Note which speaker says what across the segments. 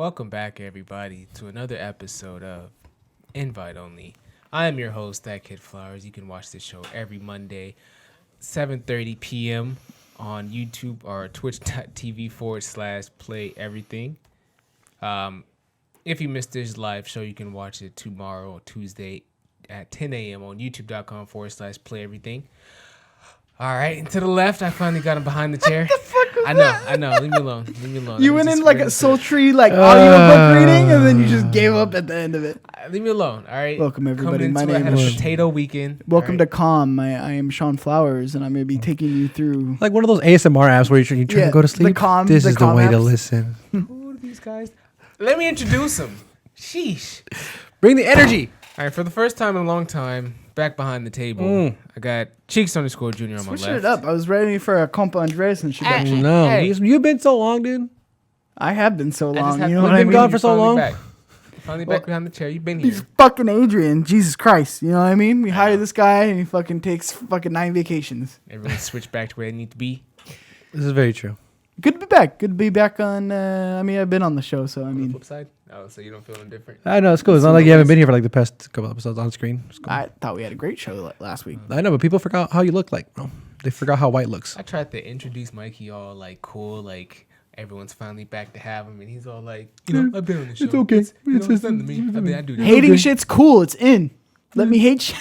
Speaker 1: Welcome back, everybody, to another episode of Invite Only. I am your host, That Kid Flowers. You can watch this show every Monday, 7:30 p.m. on YouTube or twitch.tv/playeverything. If you missed this live show, you can watch it tomorrow, Tuesday, at 10 a.m. on youtube.com/playeverything. All right, and to the left, I finally got him behind the chair. I know. Leave me alone.
Speaker 2: You went in like a sultry, audiobook reading, and then you just gave up at the end of it.
Speaker 1: Leave me alone. All right.
Speaker 2: Welcome, everybody.
Speaker 1: My name is Potato Weekend.
Speaker 2: Welcome to Calm. I am Shawn Flowers, and I'm going to be taking you through
Speaker 3: like one of those ASMR apps where you're trying to go to sleep. This is the way to listen.
Speaker 1: Who are these guys? Let me introduce them. Sheesh.
Speaker 3: Bring the energy.
Speaker 1: All right. For the first time in a long time, back behind the table, I got Cheeks_Jr. on my left.
Speaker 2: Switching it up. I was ready for a Compa Andres and shit.
Speaker 3: No, you've been so long, dude.
Speaker 2: I have been so long. You know
Speaker 3: what
Speaker 2: what I mean?
Speaker 3: Been gone for so long.
Speaker 1: Finally back behind the chair. You've been here.
Speaker 2: He's fucking Adrian. Jesus Christ. You know what I mean? We hire this guy and he fucking takes fucking 9 vacations.
Speaker 1: Everyone switched back to where they need to be.
Speaker 3: This is very true.
Speaker 2: Good to be back. Good to be back on. I've been on the show, so
Speaker 1: on the flip side. Oh, so you don't feel indifferent?
Speaker 3: I know, it's cool. It's not like you haven't been here for like the past couple episodes on screen. Cool.
Speaker 2: I thought we had a great show last week.
Speaker 3: I know, but people forgot how you look like, bro. They forgot how white looks.
Speaker 1: I tried to introduce Mikey all like cool, like everyone's finally back to have him, and he's all like, I've been on the show.
Speaker 3: It's okay.
Speaker 1: It's nothing to me. I do that.
Speaker 2: Hating shit's cool. It's in. Let me hate shit.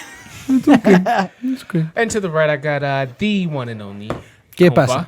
Speaker 3: It's okay. It's okay.
Speaker 1: And to the right, I got the one and only.
Speaker 3: ¿Qué pasa?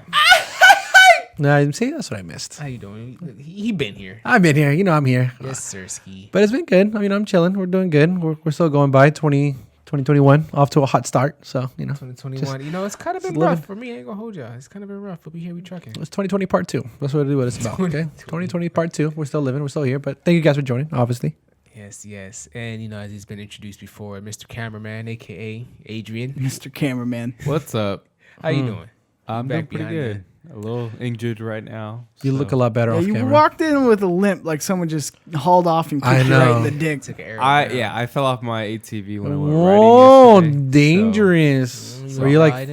Speaker 3: Nah, see, that's what I missed.
Speaker 1: How you doing? He been here.
Speaker 3: I've been here. I'm here.
Speaker 1: Yes, sir, ski.
Speaker 3: But it's been good. I'm chilling. We're doing good. We're still going by 2021, off to a hot start. So,
Speaker 1: 2021. It's kind of been rough for me. I ain't gonna hold y'all. It's kind of been rough, but we here, we trucking.
Speaker 3: It's 2020 part 2. That's what it's about, okay? 2020 part 2. We're still living. We're still here. But thank you guys for joining, obviously.
Speaker 1: Yes. And, as he's been introduced before, Mr. Cameraman, a.k.a. Adrian.
Speaker 2: Mr. Cameraman.
Speaker 4: What's up?
Speaker 1: How you doing?
Speaker 4: I'm doing pretty good. A little injured right now.
Speaker 3: You look a lot better off
Speaker 2: you
Speaker 3: camera.
Speaker 2: walked in with a limp, like someone just hauled off and kicked you right in the dick.
Speaker 4: I fell off my ATV when I went
Speaker 3: Whoa,
Speaker 4: riding yesterday,
Speaker 3: dangerous.
Speaker 1: So.
Speaker 3: Were you like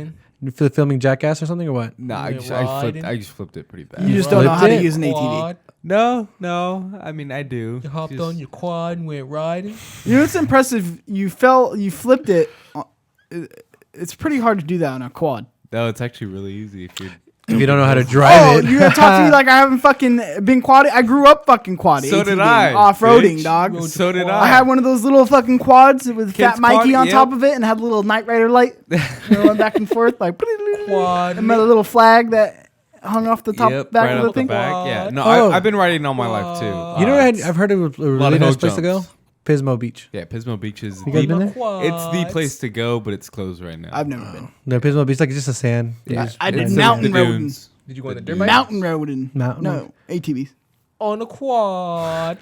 Speaker 3: filming Jackass or something or what?
Speaker 4: No, I just flipped it pretty bad.
Speaker 2: You just don't know how to use an ATV.
Speaker 4: No. I mean, I do.
Speaker 1: You hopped on your quad and went riding.
Speaker 2: It's impressive. You flipped it. It's pretty hard to do that on a quad.
Speaker 4: No, it's actually really easy
Speaker 3: if you don't know how to drive it.
Speaker 2: You're going to talk to me like I haven't fucking been quadding? I grew up fucking quadding.
Speaker 4: So did I.
Speaker 2: Off-roading, dog.
Speaker 4: So did I.
Speaker 2: I had one of those little fucking quads with Fat Mikey on top of it and had a little Knight Rider light going back and forth. Like,
Speaker 1: quad.
Speaker 2: And a little flag that hung off the top back
Speaker 4: right
Speaker 2: of the thing.
Speaker 4: Yeah. No, I've been riding all my life, too.
Speaker 3: I've heard it was a really nice place to go? Pismo Beach.
Speaker 4: Yeah, Pismo Beach is
Speaker 3: you guys been there?
Speaker 4: It's the place to go, but it's closed right now.
Speaker 2: I've never been.
Speaker 3: No, Pismo Beach, like it's just a sand.
Speaker 4: Yeah.
Speaker 2: I did mountain roading.
Speaker 1: Did you go on the dirt bike?
Speaker 2: Mountain roading.
Speaker 3: No,
Speaker 2: ATVs.
Speaker 1: On a quad.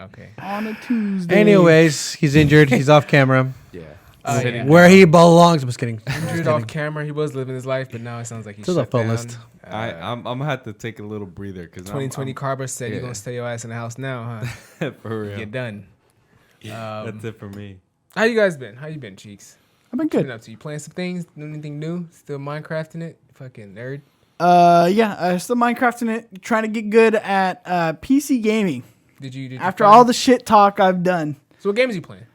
Speaker 1: Okay.
Speaker 2: On a Tuesday.
Speaker 3: Anyways, he's injured. He's off camera.
Speaker 4: Yeah.
Speaker 3: Where he belongs. I'm just kidding.
Speaker 1: Injured off camera. He was living his life, but now it sounds like he's
Speaker 3: to
Speaker 1: shut
Speaker 3: the
Speaker 1: down.
Speaker 3: fullest.
Speaker 4: I'm gonna have to take a little breather because
Speaker 1: 2020 Carver said you're gonna stay your ass in the house now, huh?
Speaker 4: For real.
Speaker 1: You're done.
Speaker 4: That's it for me.
Speaker 1: How you guys been? How you been, Cheeks?
Speaker 2: I've been
Speaker 1: What you
Speaker 2: good.
Speaker 1: been up to? You playing some things? Doing anything new? Still Minecrafting it? Fucking nerd.
Speaker 2: Still Minecrafting it. Trying to get good at PC gaming.
Speaker 1: Did you
Speaker 2: After all the shit talk I've done.
Speaker 1: So what games are you playing?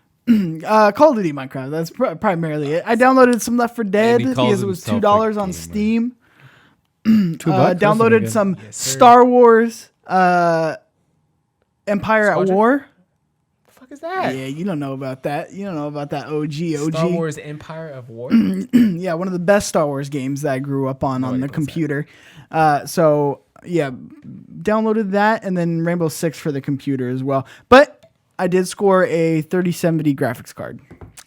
Speaker 2: Call of Duty Minecraft. That's primarily it. I downloaded some Left 4 Dead because it was $2 on Steam.
Speaker 3: $2?
Speaker 2: Downloaded some
Speaker 1: Yes, sir.
Speaker 2: Star Wars Empire at
Speaker 1: Squadron?
Speaker 2: War.
Speaker 1: The fuck is that?
Speaker 2: Yeah, you don't know about that. You don't know about that OG.
Speaker 1: Star Wars Empire of War.
Speaker 2: Yeah, one of the best Star Wars games that I grew up on the computer. So, yeah, downloaded that and then Rainbow Six for the computer as well. But I did score a 3070 graphics card.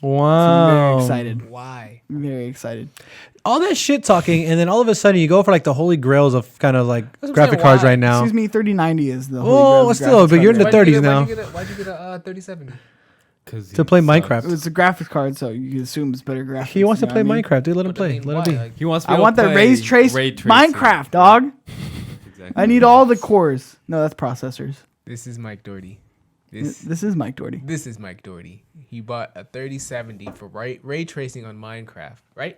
Speaker 3: Wow.
Speaker 2: So I'm very excited.
Speaker 1: Why?
Speaker 2: Very excited.
Speaker 3: All that shit talking, and then all of a sudden you go for like the holy grails of kind of like
Speaker 1: what I'm
Speaker 3: graphic
Speaker 1: saying,
Speaker 3: cards
Speaker 1: why?
Speaker 3: right now.
Speaker 2: Excuse me, 3090 is the
Speaker 3: Oh, still, but you're in the 30s now.
Speaker 1: Why'd you get a 3070?
Speaker 3: To play Minecraft.
Speaker 2: It's a graphics card, so you assume it's better graphics.
Speaker 3: He wants to play
Speaker 2: you know what I mean?
Speaker 3: Minecraft, dude. Let him
Speaker 1: But I
Speaker 3: play.
Speaker 1: mean,
Speaker 3: Let
Speaker 1: why?
Speaker 3: him be.
Speaker 1: Like,
Speaker 4: He wants. Me
Speaker 2: I
Speaker 4: to
Speaker 2: want that
Speaker 4: play
Speaker 2: ray trace Minecraft, dog.
Speaker 4: Exactly.
Speaker 2: I need all the cores. No, that's processors.
Speaker 1: this is Mike Doherty.
Speaker 2: This is Mike Doherty.
Speaker 1: This is Mike Doherty. He bought a 3070 for ray tracing on Minecraft, right?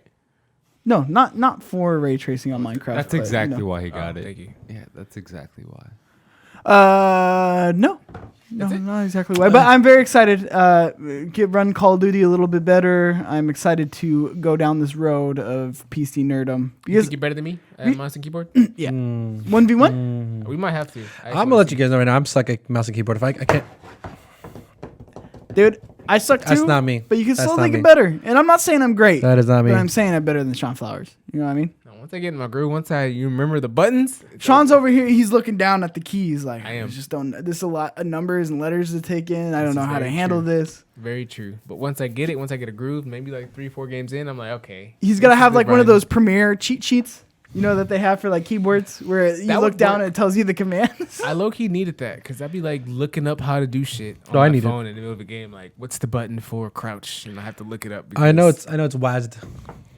Speaker 2: No, not for ray tracing on Minecraft.
Speaker 4: That's
Speaker 2: but,
Speaker 4: exactly
Speaker 2: you know.
Speaker 4: why he got it.
Speaker 1: Thank you.
Speaker 4: Yeah, that's exactly why.
Speaker 2: No. No, not exactly why. But I'm very excited. Run Call of Duty a little bit better. I'm excited to go down this road of PC nerdom.
Speaker 1: You think you're better than me at mouse and keyboard?
Speaker 2: Yeah. 1v1?
Speaker 1: We might have to.
Speaker 3: I'm gonna let you guys know right now. I'm stuck at mouse and keyboard. If I can't.
Speaker 2: Dude, I suck too.
Speaker 3: That's not me.
Speaker 2: But you can
Speaker 3: That's
Speaker 2: still
Speaker 3: not
Speaker 2: make
Speaker 3: me.
Speaker 2: it better. And I'm not saying I'm great.
Speaker 3: That is not me.
Speaker 2: But I'm saying I'm better than Shawn Flowers. You know what I mean?
Speaker 1: Once I get in my groove, you remember the buttons.
Speaker 2: Sean's over here. He's looking down at the keys like,
Speaker 1: I am.
Speaker 2: just don't. This is a lot of numbers and letters to take in. I
Speaker 1: This
Speaker 2: don't know
Speaker 1: is
Speaker 2: how to
Speaker 1: very
Speaker 2: handle
Speaker 1: true.
Speaker 2: this.
Speaker 1: Very true. But once I get a groove, maybe like 3-4 games in, I'm like, okay.
Speaker 2: He's got to
Speaker 1: this
Speaker 2: have
Speaker 1: is
Speaker 2: like
Speaker 1: the
Speaker 2: one of
Speaker 1: grind.
Speaker 2: those Premiere cheat sheets, you know, that they have for like keyboards where you
Speaker 1: That
Speaker 2: look
Speaker 1: would
Speaker 2: down
Speaker 1: work.
Speaker 2: and it tells you the commands.
Speaker 1: I low key needed that because I'd be like looking up how to do shit on
Speaker 3: Oh, I
Speaker 1: my
Speaker 3: need it.
Speaker 1: phone in the middle of a game. Like, what's the button for crouch? And I have to look it up.
Speaker 3: I know
Speaker 1: because-
Speaker 3: it's WASD.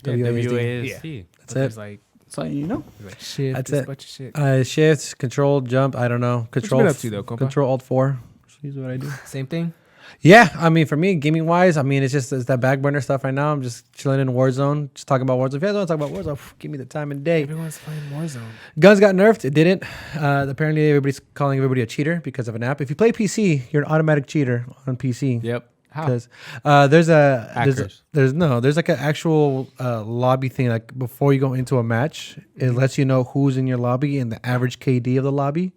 Speaker 3: WASD.
Speaker 4: WASD.
Speaker 3: That's
Speaker 1: There's
Speaker 3: it.
Speaker 1: like,
Speaker 2: So you know.
Speaker 1: like shift.
Speaker 3: That's
Speaker 1: That's
Speaker 3: it.
Speaker 1: a bunch of shit.
Speaker 3: Shift, control, jump. I don't know. Control.
Speaker 1: been up to, though, compa?
Speaker 3: Control Alt 4. Is what I do.
Speaker 1: Same thing.
Speaker 3: Yeah, I mean, for me, gaming wise, I mean, it's that back burner stuff right now. I'm just chilling in Warzone, just talking about Warzone. If you guys want to talk about Warzone, give me the time and day.
Speaker 1: Everyone's playing Warzone.
Speaker 3: Guns got nerfed. It didn't. Apparently, everybody's calling everybody a cheater because of an app. If you play PC, you're an automatic cheater on PC.
Speaker 4: Yep.
Speaker 1: How?
Speaker 3: Because there's
Speaker 4: Hackers.
Speaker 3: there's like an actual lobby thing. Like before you go into a match, it lets you know who's in your lobby and the average KD of the lobby.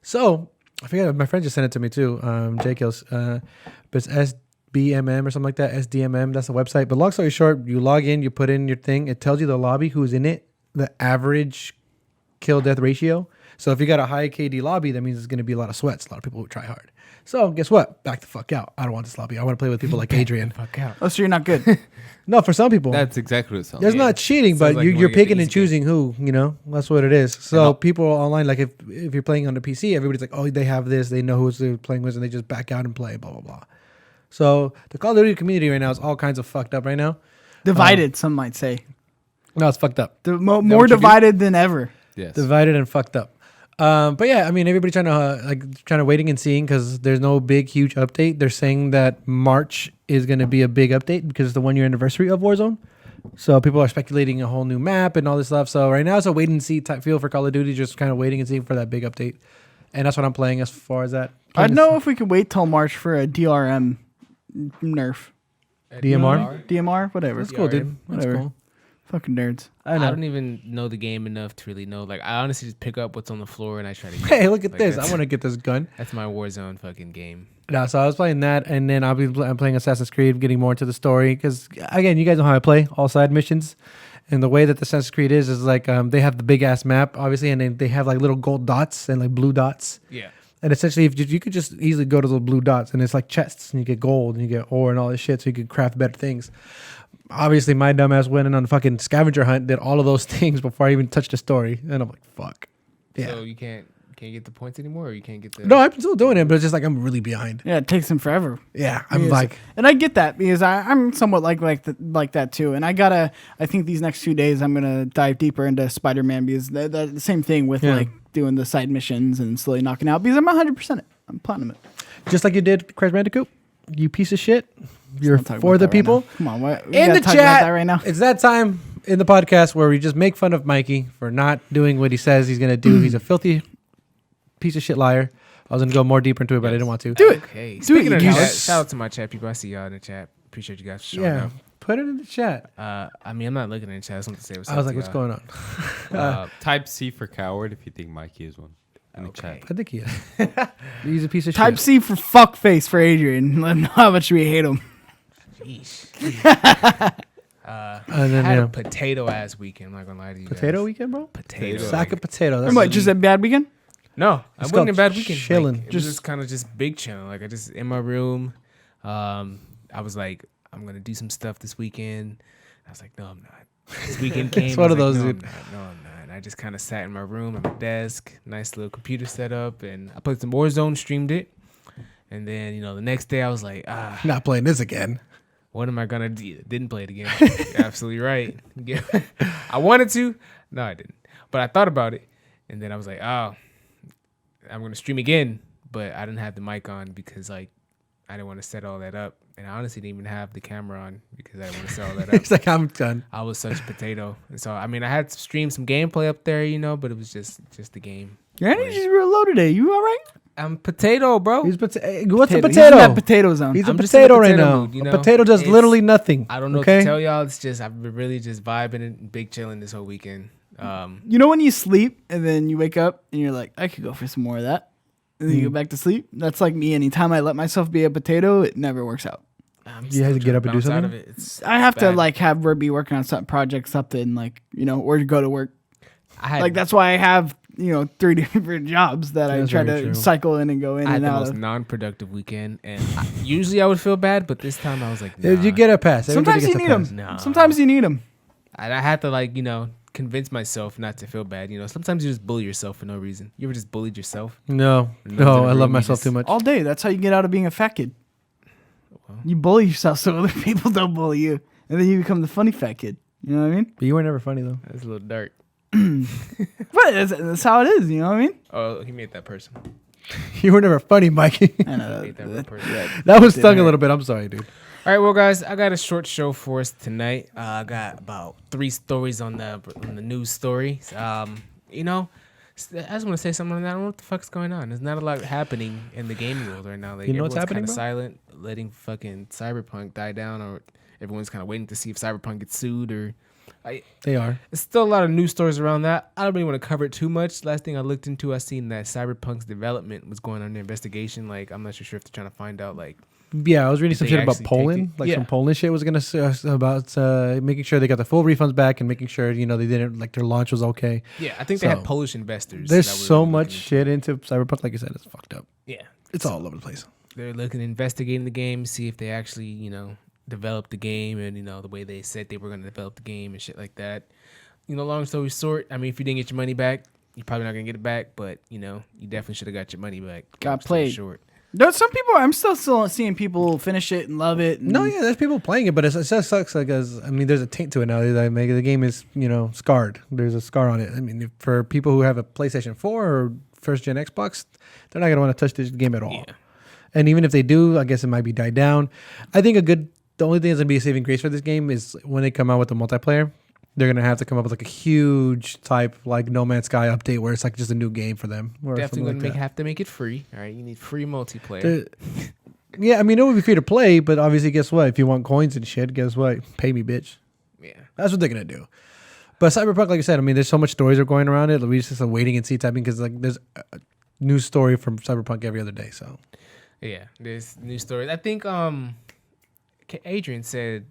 Speaker 3: So I forget. My friend just sent it to me too. J Kills. But it's SBMM or something like that. SDMM. That's the website. But long story short, you log in, you put in your thing. It tells you the lobby, who's in it, the average kill death ratio. So if you got a high KD lobby, that means there's going to be a lot of sweats, a lot of people who try hard. So guess what? Back the fuck out. I don't want this lobby. I want to play with people like Adrian.
Speaker 1: Fuck out.
Speaker 2: Oh, so you're not good.
Speaker 3: No, for some people.
Speaker 4: That's exactly what it sounds
Speaker 3: There's
Speaker 4: like.
Speaker 3: not cheating,
Speaker 1: Sounds
Speaker 3: but
Speaker 1: like you
Speaker 3: you're
Speaker 1: wanna get the
Speaker 3: picking and
Speaker 1: easy
Speaker 3: choosing who, that's what it is. So people online, like if you're playing on the PC, everybody's like, oh, they have this, they know who they're playing with, and they just back out and play, blah, blah, blah. So the Call of Duty community right now is all kinds of fucked up right now.
Speaker 2: Divided, some might say.
Speaker 3: No, it's fucked up.
Speaker 2: More
Speaker 3: what you
Speaker 2: divided than ever.
Speaker 4: Yes.
Speaker 3: Divided and fucked up. But yeah, I mean, everybody trying to waiting and seeing because there's no big, huge update. They're saying that March is going to be a big update because it's the 1 year anniversary of Warzone. So people are speculating a whole new map and all this stuff. So right now it's a wait and see type feel for Call of Duty, just kind of waiting and seeing for that big update. And that's what I'm playing as far as that.
Speaker 2: I'd know if we could wait till March for a DRM nerf. DMR? Whatever.
Speaker 3: That's cool, dude. That's
Speaker 2: Whatever.
Speaker 3: cool.
Speaker 2: Fucking nerds.
Speaker 1: I don't even know the game enough to really know. Like, I honestly just pick up what's on the floor and I try to get
Speaker 3: Hey, look at
Speaker 1: Like,
Speaker 3: this. I
Speaker 1: that's-
Speaker 3: want to get this gun.
Speaker 1: That's my Warzone fucking game.
Speaker 3: No, so I was playing that, and then I'm playing Assassin's Creed, getting more into the story. Because again, you guys know how I play all side missions, and the way that the Assassin's Creed is like they have the big ass map, obviously, and then they have like little gold dots and like blue dots.
Speaker 1: Yeah.
Speaker 3: And essentially, if you could just easily go to those blue dots, and it's like chests, and you get gold, and you get ore, and all this shit, so you could craft better things. Obviously, my dumbass went in on a fucking scavenger hunt, did all of those things before I even touched the story, and I'm like, fuck. Yeah.
Speaker 1: So you can't get the points anymore, or you can't get the.
Speaker 3: No, I'm still doing it, but it's just like I'm really behind.
Speaker 2: Yeah, it takes them forever.
Speaker 3: Yeah, I'm
Speaker 2: Yes.
Speaker 3: like,
Speaker 2: And I get that because I'm somewhat like that too. And I think these next 2 days I'm gonna dive deeper into Spider-Man because the same thing with
Speaker 3: Yeah.
Speaker 2: like doing the side missions and slowly knocking out because I'm 100%. I'm platinum it.
Speaker 3: just like you did Crash Bandicoot, you piece of shit. You're
Speaker 2: Don't talk
Speaker 3: for
Speaker 2: about
Speaker 3: the
Speaker 2: that right
Speaker 3: people.
Speaker 2: now. Come on, what, we
Speaker 3: In
Speaker 2: gotta
Speaker 3: the
Speaker 2: talk about
Speaker 3: chat,
Speaker 2: that right now.
Speaker 3: it's that time in the podcast where we just make fun of Mikey for not doing what he says he's gonna do. He's a filthy piece of shit liar. I was gonna go more deeper into it, but I didn't want to.
Speaker 2: Do it.
Speaker 1: Okay.
Speaker 2: Do
Speaker 1: Speaking
Speaker 2: it,
Speaker 1: of
Speaker 2: you
Speaker 1: chat,
Speaker 2: guys.
Speaker 1: shout out to my chat people. I see y'all in the chat. Appreciate you guys for showing
Speaker 3: Yeah,
Speaker 1: up.
Speaker 3: put it in the chat.
Speaker 1: I mean, I'm not looking in the chat. I just want to say what's up.
Speaker 3: I was
Speaker 1: to
Speaker 3: like, what's
Speaker 1: y'all.
Speaker 3: going on?
Speaker 4: Type C for coward if you think Mikey is one. In the
Speaker 1: Okay.
Speaker 4: chat.
Speaker 3: I think he is. He's a piece of
Speaker 2: Type
Speaker 3: shit.
Speaker 2: C for fuckface for Adrian. Let him know how much we hate him.
Speaker 1: Sheesh.
Speaker 3: And then
Speaker 1: I had
Speaker 3: yeah,
Speaker 1: a potato ass weekend. I'm not gonna lie to you.
Speaker 3: potato
Speaker 1: guys.
Speaker 3: weekend, bro.
Speaker 1: Potato.
Speaker 3: Sack of potato. That's
Speaker 2: And what, just a bad weekend?
Speaker 1: No, I
Speaker 3: It's
Speaker 1: wasn't
Speaker 3: called
Speaker 1: in a bad weekend.
Speaker 3: chilling.
Speaker 1: Like, it was just kind of just big chilling. Like I just in my room. I was like, I'm gonna do some stuff this weekend. I was like, no, I'm not. This weekend came.
Speaker 3: It's one
Speaker 1: I
Speaker 3: of
Speaker 1: was
Speaker 3: those,
Speaker 1: like,
Speaker 3: dude.
Speaker 1: No, I'm not. And I just kind of sat in my room at my desk, nice little computer setup, and I played some Warzone, streamed it, and then the next day I was like,
Speaker 3: not playing this again.
Speaker 1: what am I gonna do? Didn't play it again. You're absolutely right. Yeah. I wanted to. No, I didn't. But I thought about it, and then I was like, oh, I'm gonna stream again. But I didn't have the mic on because I didn't want to set all that up, and I honestly didn't even have the camera on because I didn't want to set all that up.
Speaker 3: It's like I'm done.
Speaker 1: I was such a potato, and so I mean, I had to stream some gameplay up there, but it was just the game.
Speaker 2: Your energy's real low today. You all right?
Speaker 1: I'm potato, bro.
Speaker 3: What's a
Speaker 2: He's
Speaker 3: potato?
Speaker 2: in that potato zone.
Speaker 3: He's
Speaker 1: I'm
Speaker 3: a
Speaker 1: just in the
Speaker 3: potato right
Speaker 1: potato
Speaker 3: now.
Speaker 1: mood, you know?
Speaker 3: A potato does
Speaker 1: It's-
Speaker 3: literally nothing.
Speaker 1: I don't know what to tell y'all. It's just I've been really just vibing and big chilling this whole weekend.
Speaker 2: You know when you sleep and then you wake up and you're like, I could go for some more of that. And then you go back to sleep. That's like me. Anytime I let myself be a potato, it never works out.
Speaker 3: You have to get up and do something?
Speaker 2: I have to like be working on some project, something like, or go to work. Like that's why I have 3 different jobs that I try to cycle in and go in
Speaker 1: I had
Speaker 2: and
Speaker 1: the
Speaker 2: out
Speaker 1: most
Speaker 2: of.
Speaker 1: non-productive weekend, and usually I would feel bad, but this time I was like, nah.
Speaker 3: You get a pass.
Speaker 2: Sometimes you need them.
Speaker 1: Nah.
Speaker 2: Sometimes you need them.
Speaker 1: And I had to convince myself not to feel bad. Sometimes you just bully yourself for no reason. You ever just bullied yourself?
Speaker 3: No, I love myself too much.
Speaker 2: All day. That's how you get out of being a fat kid. Well, you bully yourself so other people don't bully you, and then you become the funny fat kid. You know what I mean?
Speaker 3: But you were never funny though.
Speaker 1: That's a little dark.
Speaker 2: But that's how it is. You know what I mean?
Speaker 1: Oh, he made that person.
Speaker 3: You were never funny, Mikey.
Speaker 2: I know
Speaker 1: He made that real person.
Speaker 3: That was stung a little bit. I'm sorry, dude.
Speaker 1: All right, well, guys, I got a short show for us tonight. I got about 3 stories on the news stories. I just want to say something on that. I don't know what the fuck's going on. There's not a lot happening in the gaming world right now. Like,
Speaker 3: You know what's happening,
Speaker 1: kind of
Speaker 3: bro?
Speaker 1: silent, letting fucking Cyberpunk die down, or everyone's kind of waiting to see if Cyberpunk gets sued, or
Speaker 3: They are.
Speaker 1: there's still a lot of news stories around that. I don't really want to cover it too much. Last thing I looked into, I seen that Cyberpunk's development was going under investigation. Like, I'm not sure if they're trying to find out, like,
Speaker 3: Yeah, I was reading some
Speaker 1: They
Speaker 3: shit about
Speaker 1: actually take
Speaker 3: Poland.
Speaker 1: it?
Speaker 3: Like
Speaker 1: Yeah.
Speaker 3: some Polish shit was gonna about making sure they got the full refunds back and making sure they didn't their launch was okay.
Speaker 1: yeah, I think they had
Speaker 3: So,
Speaker 1: Polish investors.
Speaker 3: There's
Speaker 1: that were
Speaker 3: so
Speaker 1: looking
Speaker 3: much
Speaker 1: into
Speaker 3: shit into Cyberpunk. Like you said, it's fucked up.
Speaker 1: Yeah,
Speaker 3: It's all over the place.
Speaker 1: they're looking investigating the game, see if they actually developed the game and the way they said they were going to develop the game and shit like that. Long story short, I mean, if you didn't get your money back, you're probably not gonna get it back, but you definitely should have got your money back.
Speaker 2: Got
Speaker 1: Long story
Speaker 2: played.
Speaker 1: short.
Speaker 2: There's some people. I'm still seeing people finish it and love it. And
Speaker 3: No, yeah, there's people playing it, but it just sucks because there's a taint to it now. The game is scarred. There's a scar on it. I mean, for people who have a PlayStation 4 or first gen Xbox, they're not gonna want to touch this game at all.
Speaker 1: Yeah.
Speaker 3: And even if they do, I guess it might be died down. I think the only thing that's gonna be a saving grace for this game is when they come out with the multiplayer. They're gonna have to come up with like a huge type like No Man's Sky update where it's like just a new game for them. Or
Speaker 1: Definitely
Speaker 3: something
Speaker 1: have to make it free. All right, you need free multiplayer.
Speaker 3: Yeah, it would be free to play, but obviously, guess what? If you want coins and shit, guess what? Pay me, bitch.
Speaker 1: Yeah.
Speaker 3: That's what they're gonna do. But Cyberpunk, like I said, there's so much stories are going around it. We just waiting and see typing because there's a news story from Cyberpunk every other day. So
Speaker 1: Yeah, there's new stories. I think Adrian said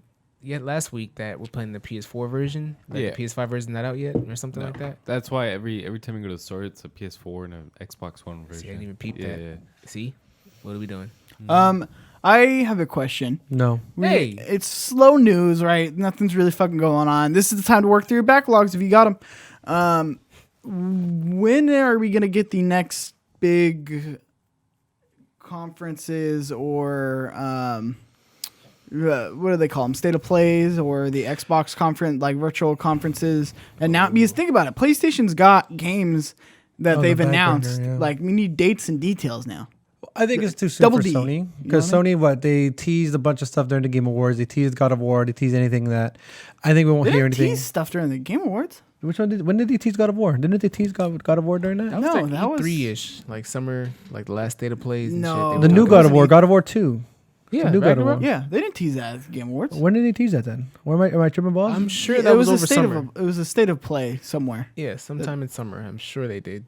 Speaker 1: last week that we're playing the PS4 version. The PS5 version not out yet or something like that.
Speaker 4: That's why every time we go to the store, it's a PS4 and an Xbox One version.
Speaker 1: See, I didn't even peep that.
Speaker 4: Yeah.
Speaker 1: See, what are we doing?
Speaker 2: I have a question.
Speaker 3: no,
Speaker 1: Hey.
Speaker 2: It's slow news, right? Nothing's really fucking going on. This is the time to work through your backlogs if you got them. When are we gonna get the next big conferences or what do they call them? State of plays or the Xbox conference, like virtual conferences? And now, because think about it, PlayStation's got games that
Speaker 3: On
Speaker 2: they've
Speaker 3: the back burner,
Speaker 2: announced.
Speaker 3: yeah.
Speaker 2: Like we need dates and details now.
Speaker 3: I think it's too soon
Speaker 2: Double
Speaker 3: for
Speaker 2: D,
Speaker 3: Sony
Speaker 2: you know
Speaker 3: because
Speaker 2: what I
Speaker 3: Sony, they teased a bunch of stuff during the Game Awards. They teased God of War. They teased anything that I think we won't
Speaker 2: They
Speaker 3: hear
Speaker 2: didn't
Speaker 3: anything.
Speaker 2: tease stuff during the Game Awards.
Speaker 3: Which one when did they tease God of War? Didn't they tease God of War during that?
Speaker 1: That was
Speaker 2: No,
Speaker 1: like
Speaker 2: that was-
Speaker 1: E3-ish, like summer, like the last state of plays. And
Speaker 2: No.
Speaker 1: shit.
Speaker 3: The
Speaker 1: They
Speaker 3: new
Speaker 1: were
Speaker 3: God of
Speaker 1: talking-
Speaker 3: War, God of War 2.
Speaker 1: Yeah,
Speaker 3: the new God of War.
Speaker 1: Ragnarok?
Speaker 2: Yeah, they didn't tease that at the Game Awards.
Speaker 3: When did they tease that then? Where am I tripping balls?
Speaker 1: I'm sure
Speaker 2: Yeah,
Speaker 1: that
Speaker 2: it
Speaker 1: was
Speaker 2: a
Speaker 1: over
Speaker 2: state
Speaker 1: summer.
Speaker 2: of it was a state of play somewhere.
Speaker 1: Yeah, sometime in summer. I'm sure they did.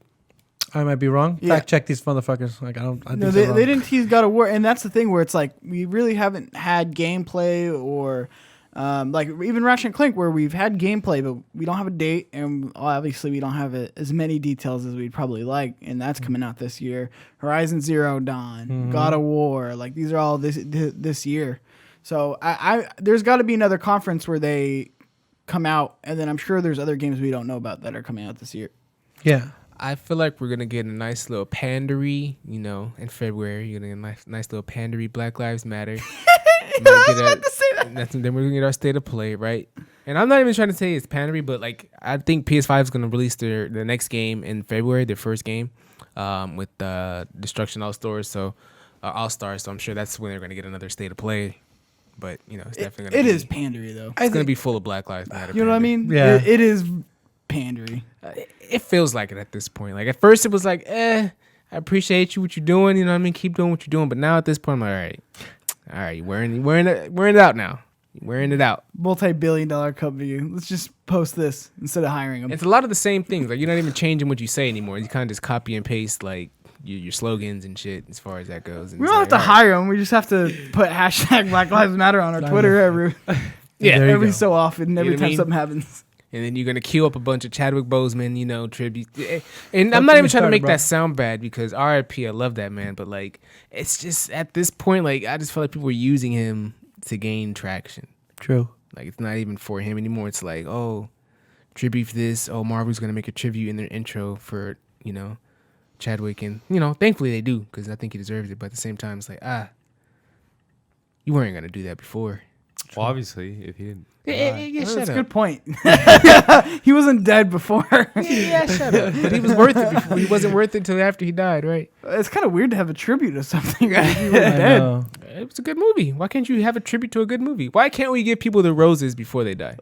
Speaker 3: I might be wrong.
Speaker 2: Yeah.
Speaker 3: Fact check these motherfuckers. Like I
Speaker 2: No,
Speaker 3: think
Speaker 2: they
Speaker 3: they're wrong.
Speaker 2: didn't tease God of War, and that's the thing where it's like we really haven't had gameplay or like even Ratchet and Clank where we've had gameplay, but we don't have a date, and obviously we don't have as many details as we'd probably like, and that's coming out this year. Horizon Zero Dawn, God of War, like these are all this year. So I there's got to be another conference where they come out, and then I'm sure there's other games we don't know about that are coming out this year.
Speaker 3: Yeah.
Speaker 1: I feel like we're gonna get a nice little pandery, in February. You're gonna get a nice little pandery. Black Lives Matter. Then we're gonna get our state of play, right? And I'm not even trying to say it's pandery, but like I think PS5 is gonna release their next game in February, their first game, with Destruction All Stars. So All Stars. So I'm sure that's when they're gonna get another state of play. But it's definitely gonna.
Speaker 2: It is pandery though.
Speaker 1: It's gonna be full of Black Lives Matter.
Speaker 2: You know what I mean?
Speaker 3: Yeah.
Speaker 2: It is pandery.
Speaker 1: it feels like it at this point. Like at first it was like, I appreciate you what you're doing. You know what I mean? Keep doing what you're doing. But now at this point, I'm like, all right, you're wearing it out now. You're wearing it out.
Speaker 2: Multi-billion-dollar company. Let's just post this instead of hiring them.
Speaker 1: It's a lot of the same things. Like you're not even changing what you say anymore. You kind of just copy and paste like your slogans and shit as far as that goes. And
Speaker 2: We don't have to hire them. We just have to put hashtag Black Lives Matter on our Twitter every so often, every time something happens.
Speaker 1: And then you're going to queue up a bunch of Chadwick Boseman, tribute. And I'm not even trying to make that sound bad because RIP, I love that man. But, like, it's just at this point, like, I just feel like people are using him to gain traction.
Speaker 3: True.
Speaker 1: Like, it's not even for him anymore. It's like, oh, tribute for this. Oh, Marvel's going to make a tribute in their intro for, Chadwick. And, thankfully they do because I think he deserves it. But at the same time, it's like, you weren't going to do that before.
Speaker 4: Well, obviously, if he didn't.
Speaker 1: Yeah,
Speaker 2: that's a good point. He wasn't dead before.
Speaker 1: Yeah, shut up. But he was worth it before. He wasn't worth it until after he died, right?
Speaker 2: It's kind of weird to have a tribute to something if he was dead.
Speaker 1: It was a good movie. Why can't you have a tribute to a good movie? Why can't we give people the roses before they die?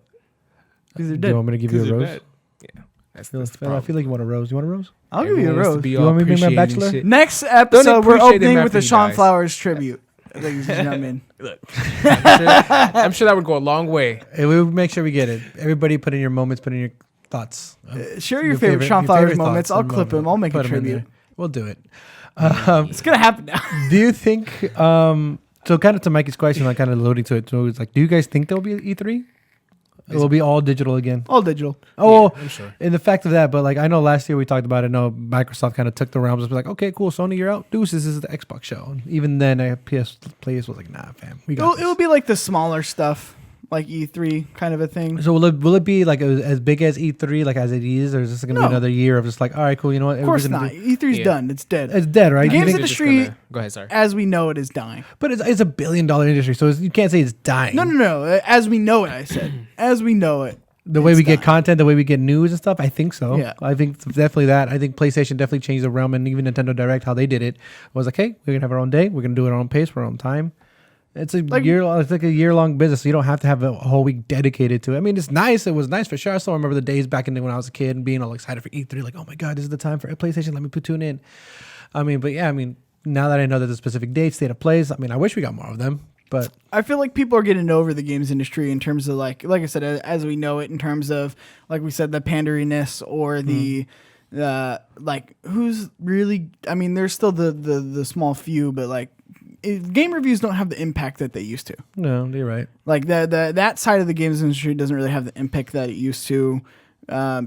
Speaker 2: Because they're
Speaker 3: Do you
Speaker 2: dead.
Speaker 3: want me to give you a rose?
Speaker 1: Yeah. That's
Speaker 3: I
Speaker 1: the
Speaker 3: feel
Speaker 1: problem.
Speaker 3: like you want a rose. You want a rose?
Speaker 2: I'll give you a rose.
Speaker 3: You want me to bring my bachelor?
Speaker 2: Next episode, we're
Speaker 1: appreciate him
Speaker 2: opening with
Speaker 1: after
Speaker 2: a
Speaker 1: he
Speaker 2: Shawn
Speaker 1: dies.
Speaker 2: Flowers tribute. Ladies and gentlemen.
Speaker 1: Look, I'm sure that would go a long way.
Speaker 3: Hey, we'll make sure we get it. Everybody put in your moments, put in your thoughts.
Speaker 2: Share your favorite Shawn Flowers moments. I'll clip him. I'll make a
Speaker 3: Put 'em in
Speaker 2: tribute.
Speaker 3: there. We'll do it.
Speaker 2: It's going to happen now.
Speaker 3: Do you think, so kind of to Mikey's question, like kind of alluding to it, so it's like, do you guys think there'll be an E3? It will be all digital again.
Speaker 2: All digital.
Speaker 3: Oh,
Speaker 1: I'm sure.
Speaker 3: in the fact of that, but like I know last year we talked about it. No, Microsoft kind of took the realms of like, okay, cool, Sony, you're out. Deuces, this is the Xbox show. And even then, PS was like, nah, fam, we got
Speaker 2: It'll be like the smaller stuff, like E3 kind of a thing.
Speaker 3: So will it be like as big as E3, like as it is, or is this going to be another year of just like, all right, cool, you know what?
Speaker 2: Of course not. E3's done. It's dead.
Speaker 3: It's dead, right?
Speaker 2: Games
Speaker 3: You think-
Speaker 2: industry,
Speaker 1: Go ahead, sorry.
Speaker 2: as we know it, is dying.
Speaker 3: but it's $1 billion industry, so you can't say it's dying.
Speaker 2: No. As we know it, I said. As we know it.
Speaker 3: The way
Speaker 2: It's
Speaker 3: we get
Speaker 2: dying.
Speaker 3: content, the way we get news and stuff, I think so.
Speaker 2: Yeah.
Speaker 3: I think it's definitely that. I think PlayStation definitely changed the realm, and even Nintendo Direct, how they did it, was like, hey, we're gonna have our own day, we're gonna do it at our own pace, our own time. It's a year-long business, so you don't have to have a whole week dedicated to it. I mean, it's nice. It was nice for sure. I still remember the days back in the, when I was a kid and being all excited for E3, like, oh my god, this is the time for PlayStation. Let me tune in. I mean, but yeah, I mean, now that I know that the specific date, state of plays, I mean, I wish we got more of them. But
Speaker 2: I feel like people are getting over the games industry in terms of like I said, as we know it, in terms of like we said, the panderiness or the like who's really. I mean, there's still the small few, but like game reviews don't have the impact that they used to.
Speaker 3: no, you're right.
Speaker 2: Like that side of the games industry doesn't really have the impact that it used to.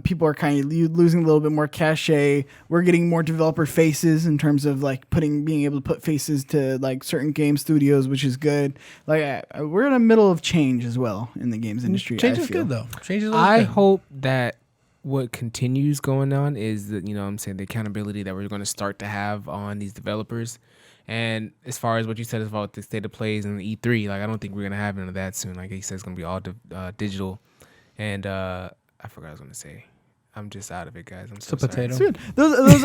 Speaker 2: People are kind of losing a little bit more cachet. We're getting more developer faces in terms of like being able to put faces to like certain game studios, which is good. Like we're in the middle of change as well in the games industry.
Speaker 3: Change
Speaker 2: I
Speaker 3: is
Speaker 2: feel.
Speaker 3: good though. Change is
Speaker 1: I
Speaker 3: good.
Speaker 1: hope that what continues going on is that, I'm saying the accountability that we're going to start to have on these developers. And as far as what you said about the state of plays and the E3, like I don't think we're going to have none of that soon. Like he said, it's going to be all digital. And I forgot what I was going to say. I'm just out of it, guys. I'm so
Speaker 3: It's a
Speaker 1: sorry.
Speaker 3: potato.
Speaker 2: Soon. Those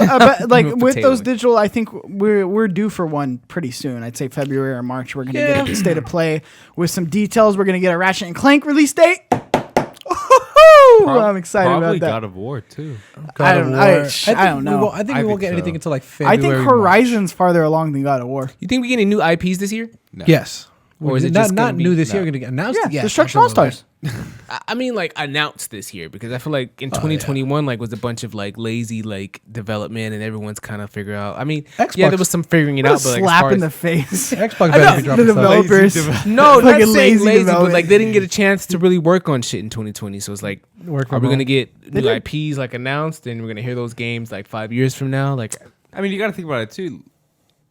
Speaker 2: like
Speaker 1: Move
Speaker 2: with
Speaker 1: potato
Speaker 2: those
Speaker 1: in.
Speaker 2: digital, I think we're due for one pretty soon. I'd say February or March. We're gonna get a state of play with some details. We're gonna get a Ratchet and Clank release date. I'm excited
Speaker 4: Probably
Speaker 2: about that.
Speaker 4: God of War too.
Speaker 2: I don't know.
Speaker 3: I think
Speaker 4: I
Speaker 3: we won't
Speaker 4: think
Speaker 3: get
Speaker 4: so.
Speaker 3: anything until like
Speaker 2: I
Speaker 3: February.
Speaker 2: think
Speaker 3: March.
Speaker 2: Horizon's farther along than God of War.
Speaker 1: You think we get any new IPs this year?
Speaker 4: No.
Speaker 3: Yes.
Speaker 1: Or is it
Speaker 3: not
Speaker 1: just gonna
Speaker 3: not
Speaker 1: be-
Speaker 3: new this
Speaker 4: no.
Speaker 3: year? We're gonna get announced.
Speaker 2: Yeah,
Speaker 3: Yes,
Speaker 2: Destruction All
Speaker 3: absolutely.
Speaker 2: Stars.
Speaker 1: I mean, like announced this year because I feel like in 2021, like was a bunch of like lazy like development and everyone's kind of figure out. I mean, yeah,
Speaker 3: Xbox-
Speaker 1: there was some figuring it
Speaker 2: What a
Speaker 1: out, but like, as
Speaker 2: slap
Speaker 1: far
Speaker 2: in the
Speaker 1: as-
Speaker 2: face.
Speaker 3: Xbox
Speaker 2: I
Speaker 3: better
Speaker 2: know,
Speaker 3: be
Speaker 2: the
Speaker 3: dropping stuff.
Speaker 2: developers.
Speaker 1: No, not
Speaker 2: Fucking
Speaker 1: saying
Speaker 2: lazy
Speaker 1: lazy, but
Speaker 2: development.
Speaker 1: like they didn't get a chance to really work on shit in 2020. So it's like,
Speaker 3: Work
Speaker 1: are
Speaker 3: from
Speaker 1: we gonna
Speaker 3: home.
Speaker 1: get new
Speaker 2: did.
Speaker 1: IPs like announced, and we're gonna hear those games like 5 years from now? Like,
Speaker 4: I mean, you got to think about it too.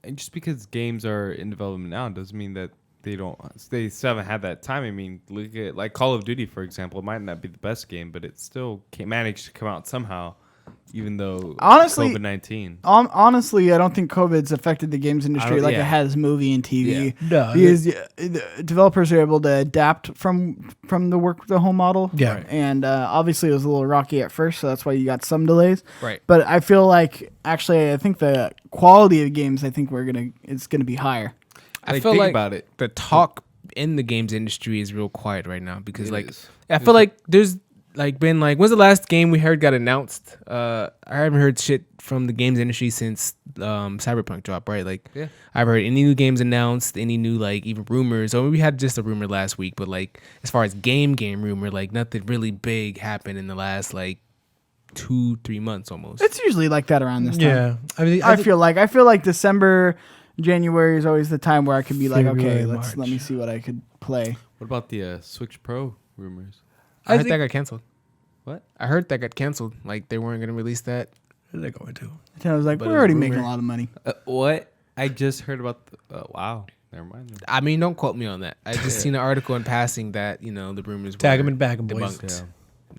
Speaker 4: And just because games are in development now doesn't mean that they still haven't had that time. I mean, look at like Call of Duty, for example. It might not be the best game, but it still managed to come out somehow, even though
Speaker 2: Honestly,
Speaker 4: COVID-19.
Speaker 2: Honestly, I don't think COVID's affected the games industry like
Speaker 4: yeah.
Speaker 2: it has movie and TV.
Speaker 3: No,
Speaker 2: Because the developers are able to adapt from the work the home model.
Speaker 3: Yeah. Right.
Speaker 2: And obviously it was a little rocky at first, so that's why you got some delays.
Speaker 1: right.
Speaker 2: But I feel like actually I think the quality of games it's gonna be higher.
Speaker 1: I
Speaker 4: Like,
Speaker 1: feel
Speaker 4: think
Speaker 1: like
Speaker 4: about it.
Speaker 1: the talk in the games industry is real quiet right now because
Speaker 4: It
Speaker 1: like
Speaker 4: is.
Speaker 1: I feel like there's like been like, when's the last game we heard got announced? I haven't heard shit from the games industry since Cyberpunk dropped, right? Like,
Speaker 4: Yeah.
Speaker 1: I haven't heard any new games announced, any new like even rumors. Or we had just a rumor last week, but like as far as game rumor, like nothing really big happened in the last like 2-3 months almost.
Speaker 2: It's usually like that around this time.
Speaker 3: Yeah, I mean,
Speaker 2: I feel like December, January is always the time where I could be like, okay,
Speaker 3: February,
Speaker 2: let
Speaker 3: March.
Speaker 2: me see what I could play.
Speaker 4: What about the Switch Pro rumors?
Speaker 1: I heard
Speaker 3: think-
Speaker 1: that got canceled.
Speaker 4: What?
Speaker 1: I heard that got canceled. Like they weren't gonna release that.
Speaker 3: they're going to.
Speaker 2: And I was like,
Speaker 1: But
Speaker 2: we're
Speaker 1: it's
Speaker 2: already
Speaker 1: rumor.
Speaker 2: making a lot of money.
Speaker 4: What? I just heard about. Wow. Never mind. Then.
Speaker 1: I mean, don't quote me on that. I just seen an article in passing that the rumors
Speaker 3: Tag
Speaker 1: were
Speaker 3: 'em and bag 'em, boys.
Speaker 1: debunked.
Speaker 4: Yeah.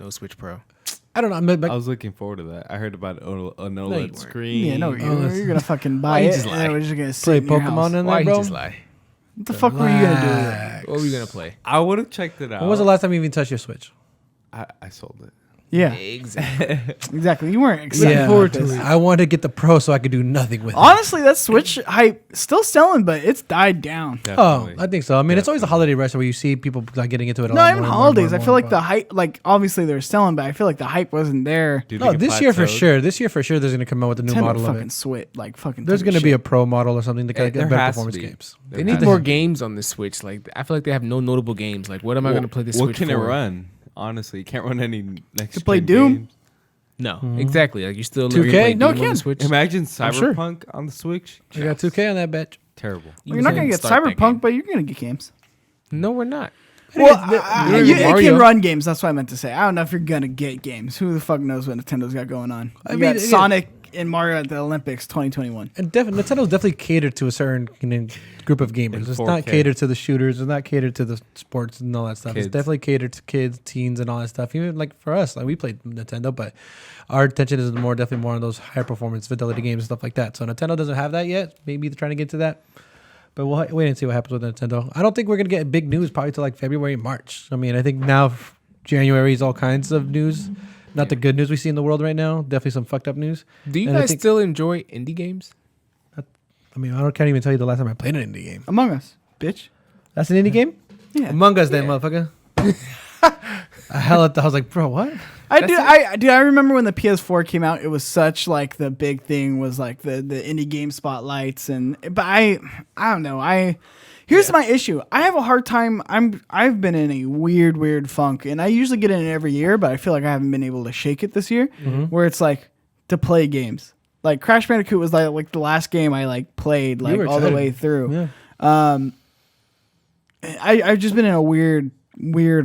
Speaker 1: No Switch Pro.
Speaker 3: I don't know. I'm like,
Speaker 4: I was looking forward to that. I heard about an OLED
Speaker 1: weren't.
Speaker 4: screen.
Speaker 2: Yeah, no, you're gonna fucking buy
Speaker 1: you
Speaker 2: it,
Speaker 1: just
Speaker 2: and
Speaker 1: lie?
Speaker 2: then we're just gonna sit
Speaker 3: play
Speaker 2: in your
Speaker 3: Pokemon
Speaker 2: house.
Speaker 3: in
Speaker 1: Why
Speaker 3: there,
Speaker 1: you
Speaker 3: bro.
Speaker 1: just lie?
Speaker 2: What the fuck were you gonna do with it?
Speaker 1: What were you gonna play?
Speaker 4: I would have checked it out.
Speaker 3: When was the last time you even touched your Switch?
Speaker 4: I sold it.
Speaker 2: Yeah,
Speaker 1: Exactly.
Speaker 2: exactly. You weren't excited
Speaker 3: Forward
Speaker 2: about
Speaker 3: to
Speaker 2: this.
Speaker 3: it. I wanted to get the Pro so I could do nothing with it.
Speaker 2: Honestly, that Switch hype still selling, but it's died down.
Speaker 3: Oh,
Speaker 4: Definitely.
Speaker 3: I think so. I mean, it's always a holiday rush where you see people like getting into it. A
Speaker 2: No,
Speaker 3: lot
Speaker 2: even
Speaker 3: more and more and
Speaker 2: holidays.
Speaker 3: more
Speaker 2: I
Speaker 3: and
Speaker 2: feel
Speaker 3: more,
Speaker 2: like the hype, like obviously they're selling, but I feel like the hype wasn't there.
Speaker 4: Do you
Speaker 3: No,
Speaker 4: think it
Speaker 3: this year for
Speaker 4: plateaued?
Speaker 3: sure. This year for sure, there's gonna come out with a new
Speaker 2: Nintendo
Speaker 3: model of
Speaker 2: fucking
Speaker 3: it.
Speaker 2: switch, like fucking.
Speaker 3: There's
Speaker 2: took
Speaker 3: gonna be a
Speaker 2: shit.
Speaker 3: Pro model or something to
Speaker 4: There
Speaker 3: get better
Speaker 4: has to
Speaker 3: performance
Speaker 4: be.
Speaker 3: games.
Speaker 4: There
Speaker 1: They need
Speaker 4: has to
Speaker 1: more
Speaker 4: be.
Speaker 1: games on the Switch. Like I feel like they have no notable games. Like what am I
Speaker 4: Well,
Speaker 1: gonna play this
Speaker 4: What
Speaker 1: Switch
Speaker 4: can it
Speaker 1: for?
Speaker 4: run? Honestly, you can't run any next.
Speaker 2: To play
Speaker 4: gen
Speaker 2: Doom?
Speaker 4: games.
Speaker 1: No, exactly. Like you still
Speaker 3: 2K?
Speaker 1: playing
Speaker 2: No,
Speaker 1: Doom
Speaker 2: it
Speaker 1: on
Speaker 2: can.
Speaker 1: the Switch.
Speaker 4: Imagine
Speaker 3: sure.
Speaker 4: Cyberpunk on the Switch.
Speaker 3: You got 2K on that bitch.
Speaker 4: Terrible.
Speaker 2: Well, you're not gonna
Speaker 1: can
Speaker 2: get
Speaker 1: start that
Speaker 2: Cyberpunk,
Speaker 1: game.
Speaker 2: but you're gonna get games.
Speaker 1: No, we're not.
Speaker 2: Well,
Speaker 1: you're
Speaker 2: it
Speaker 1: gonna get Mario.
Speaker 2: can run games. That's what I meant to say. I don't know if you're gonna get games. Who the fuck knows what Nintendo's got going on?
Speaker 3: I
Speaker 2: You
Speaker 3: mean,
Speaker 2: got
Speaker 3: again-
Speaker 2: Sonic and Mario at the Olympics 2021.
Speaker 3: And Nintendo's definitely catered to a certain group of gamers.
Speaker 4: In
Speaker 3: It's
Speaker 4: 4K.
Speaker 3: not catered to the shooters. It's not catered to the sports and all that stuff.
Speaker 4: Kids.
Speaker 3: It's definitely catered to kids, teens, and all that stuff. Even like for us, like we played Nintendo, but our attention is definitely more on those high performance fidelity games and stuff like that. So Nintendo doesn't have that yet. Maybe they're trying to get to that. But we'll wait and see what happens with Nintendo. I don't think we're gonna get big news probably till like February, March. I mean, I think now January is all kinds of news. Not the good news we see in the world right now. Definitely some fucked up news.
Speaker 1: Do you
Speaker 3: And I
Speaker 1: guys
Speaker 3: think-
Speaker 1: still enjoy indie games?
Speaker 3: I mean, can't even tell you the last time I played an indie game.
Speaker 2: Among Us, bitch.
Speaker 3: That's an indie game?
Speaker 2: Yeah.
Speaker 3: Among Us, then, motherfucker. I was like, bro, what?
Speaker 2: I remember when the PS4 came out. It was such like the big thing was like the indie game spotlights but I don't know. Here's my issue. I have a hard time. I've been in a weird funk, and I usually get in it every year, but I feel like I haven't been able to shake it this year. Where it's like to play games. Like Crash Bandicoot was like the last game I like played like
Speaker 3: were
Speaker 2: all the
Speaker 3: excited.
Speaker 2: way through.
Speaker 3: Yeah.
Speaker 2: I've just been in a weird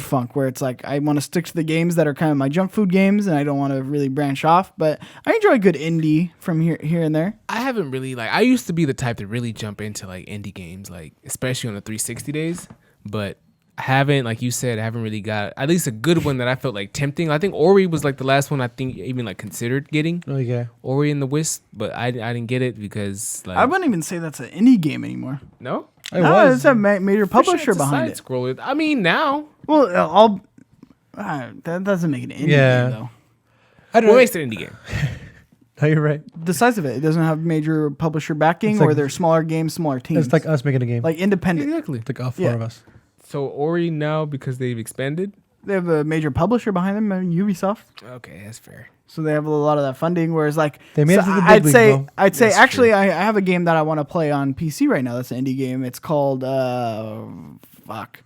Speaker 2: funk where it's like I want to stick to the games that are kind of my junk food games, and I don't want to really branch off. But I enjoy a good indie from here and there.
Speaker 1: I haven't really like. I used to be the type to really jump into like indie games, like especially on the 360 days. But I haven't, like you said, I haven't really got at least a good one that I felt like tempting. I think Ori was like the last one I think even like considered getting.
Speaker 3: Okay.
Speaker 1: Ori and the Wisp, but I didn't get it because like
Speaker 2: I wouldn't even say that's an indie game anymore.
Speaker 1: no.
Speaker 2: No, it's a major publisher behind it.
Speaker 1: Scroll. I mean now.
Speaker 2: Well, that doesn't make it an indie game though.
Speaker 3: I don't
Speaker 1: What
Speaker 3: know.
Speaker 1: makes it an indie game?
Speaker 3: No, you're right.
Speaker 2: The size of it doesn't have major publisher backing,
Speaker 3: It's like-
Speaker 2: or they're smaller games, smaller teams.
Speaker 3: It's like us making a game.
Speaker 2: like independent.
Speaker 1: Exactly.
Speaker 3: It's like all four
Speaker 2: Yeah.
Speaker 3: of us.
Speaker 1: So Ori now because they've expanded.
Speaker 2: They have a major publisher behind them, Ubisoft.
Speaker 1: Okay, that's fair.
Speaker 2: So they have a lot of that funding. Whereas like
Speaker 3: They made it to the big
Speaker 2: I'd
Speaker 3: league,
Speaker 2: say
Speaker 3: bro.
Speaker 2: I'd say
Speaker 1: That's
Speaker 2: actually I have a game that I want to play on PC right now. That's an indie game. It's called fuck.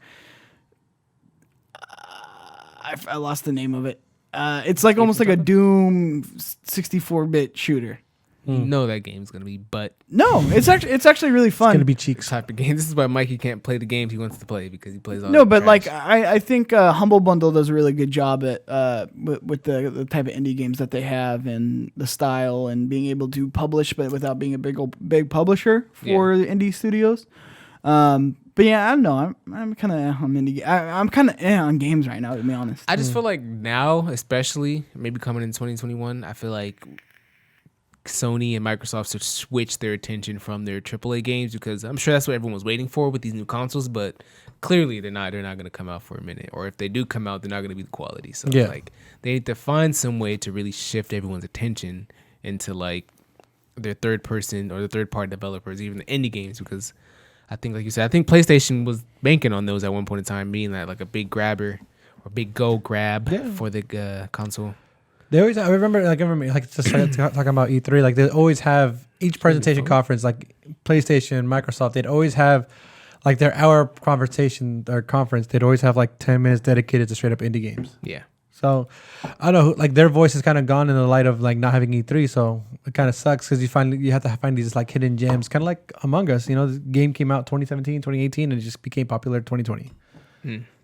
Speaker 2: I lost the name of it. It's like almost like a Doom 64-bit shooter.
Speaker 1: You know that game's gonna be butt
Speaker 2: No, it's actually really fun.
Speaker 3: Gonna be cheeks.
Speaker 1: type of game. This is why Mikey can't play the games he wants to play because he plays all
Speaker 2: No,
Speaker 1: that
Speaker 2: but like
Speaker 1: trash.
Speaker 2: I think Humble Bundle does a really good job at with the type of indie games that they have and the style and being able to publish but without being a big publisher for the indie studios. But yeah, I don't know. I'm kind of I'm kind of on games right now, to be honest.
Speaker 1: I just feel like now, especially maybe coming in 2021, I feel like Sony and Microsoft should switch their attention from their AAA games because I'm sure that's what everyone was waiting for with these new consoles. But clearly, they're not going to come out for a minute, or if they do come out, they're not going to be the quality. So like they need to find some way to really shift everyone's attention into like their third person or the third party developers, even the indie games, because I think, like you said, I think PlayStation was banking on those at one point in time, being that like a big grabber or big gold grab for the console.
Speaker 3: They always. I remember like just talking about E3. Like they always have each presentation conference, like PlayStation, Microsoft. They'd always have like their hour conversation or conference. They'd always have like 10 minutes dedicated to straight up indie games.
Speaker 1: Yeah.
Speaker 3: So I don't know, like their voice is kind of gone in the light of like not having E3. So it kind of sucks because you have to find these like hidden gems, kind of like Among Us. You know, the game came out 2017, 2018, and it just became popular 2020.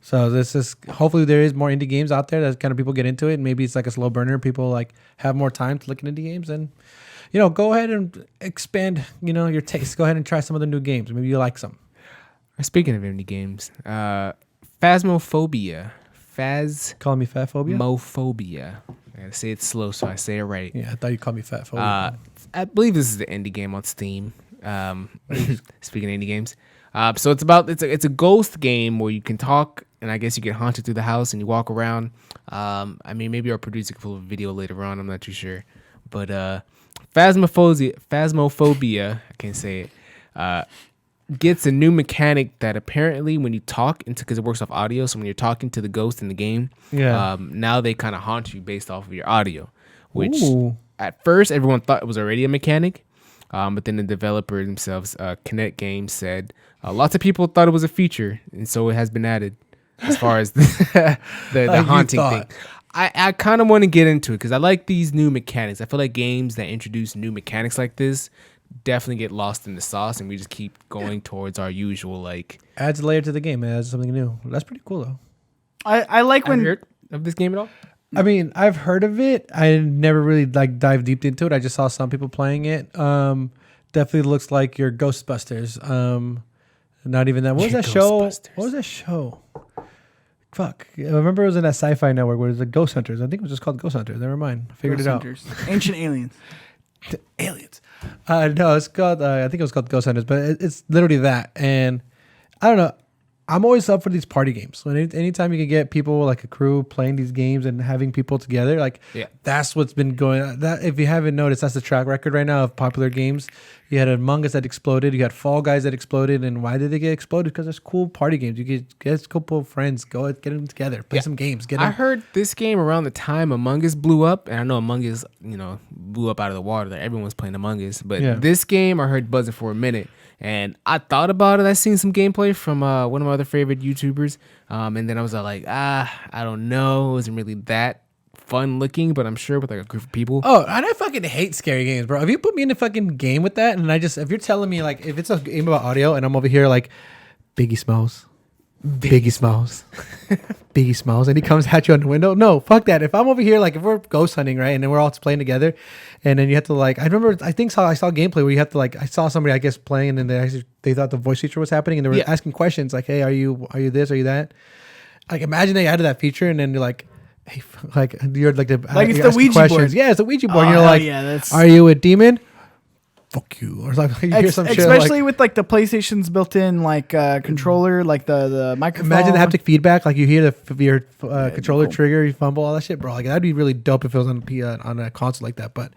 Speaker 3: So this is hopefully there is more indie games out there that kind of people get into it. Maybe it's like a slow burner. People like have more time to look at indie games and, you know, go ahead and expand, you know, your taste. Go ahead and try some of the new games. Maybe you like some.
Speaker 1: Speaking of indie games, Phasmophobia.
Speaker 3: Calling me fat phobia?
Speaker 1: Mophobia. I gotta say it slow so I say it right.
Speaker 3: Yeah, I thought you called me fat phobia.
Speaker 1: I believe this is the indie game on Steam. Speaking of indie games. So it's a ghost game where you can talk and I guess you get haunted through the house and you walk around. I mean, maybe our producer can pull a video later on. I'm not too sure. But Phasmophobia, I can't say it, gets a new mechanic that apparently when you talk into, because it works off audio, so when you're talking to the ghost in the game, now they kind of haunt you based off of your audio, which at first everyone thought it was already a mechanic, but then the developer themselves, Kinetic Games, said lots of people thought it was a feature, and so it has been added as far as the haunting thing. I kind of want to get into it because I like these new mechanics. I feel like games that introduce new mechanics like this definitely get lost in the sauce, and we just keep going towards our usual like
Speaker 3: adds a layer to the game. It adds something new. That's pretty cool though.
Speaker 2: I like when
Speaker 1: heard of this game at all.
Speaker 3: I mean, I've heard of it. I never really like dive deep into it. I just saw some people playing it. Definitely looks like your Ghostbusters. Not even that. What was that show? What was that show? Fuck. I remember it was in that Sci-Fi Network where it was the Ghost Hunters. I think it was just called Ghost Hunters. Never mind. I figured
Speaker 2: Ghost
Speaker 3: it out.
Speaker 2: Hunters. Ancient Aliens.
Speaker 3: Aliens. No, it's called. I think it was called Ghost Hunters, but it's literally that. And I don't know. I'm always up for these party games. When anytime you can get people like a crew playing these games and having people together, like that's what's been going on. That if you haven't noticed, that's the track record right now of popular games. You had Among Us that exploded. You had Fall Guys that exploded. And why did they get exploded? Because there's cool party games. You get a couple of friends, go get them together, play some games.
Speaker 1: I heard this game around the time Among Us blew up, and I know Among Us, blew up out of the water. That everyone's playing Among Us, but this game I heard buzzing for a minute. And I thought about it. I seen some gameplay from one of my other favorite YouTubers. And then I was like, I don't know. It wasn't really that fun looking, but I'm sure with like a group of people.
Speaker 3: Oh, and I fucking hate scary games, bro. If you put me in a fucking game with that, and if you're telling me like, if it's a game about audio and I'm over here like, Biggie Smalls, Biggie Smalls, and he comes at you on the window. No, fuck that. If I'm over here, like if we're ghost hunting, right, and then we're all playing together, and then you have to like, I saw gameplay where you have to like, I saw somebody I guess playing, and they thought the voice feature was happening, and they were asking questions like, hey, are you this, are you that? Like imagine they added that feature, and then you're like, hey, like you're like
Speaker 2: it's the Ouija board.
Speaker 3: Yeah, it's the Ouija board. And you're like,
Speaker 2: that's...
Speaker 3: are you a demon? Fuck you, or like you hear some shit,
Speaker 2: especially with like the PlayStation's built-in like controller, like the microphone.
Speaker 3: Imagine the haptic feedback, like you hear your controller trigger, you fumble, all that shit, bro. Like that'd be really dope if it was on a console like that. But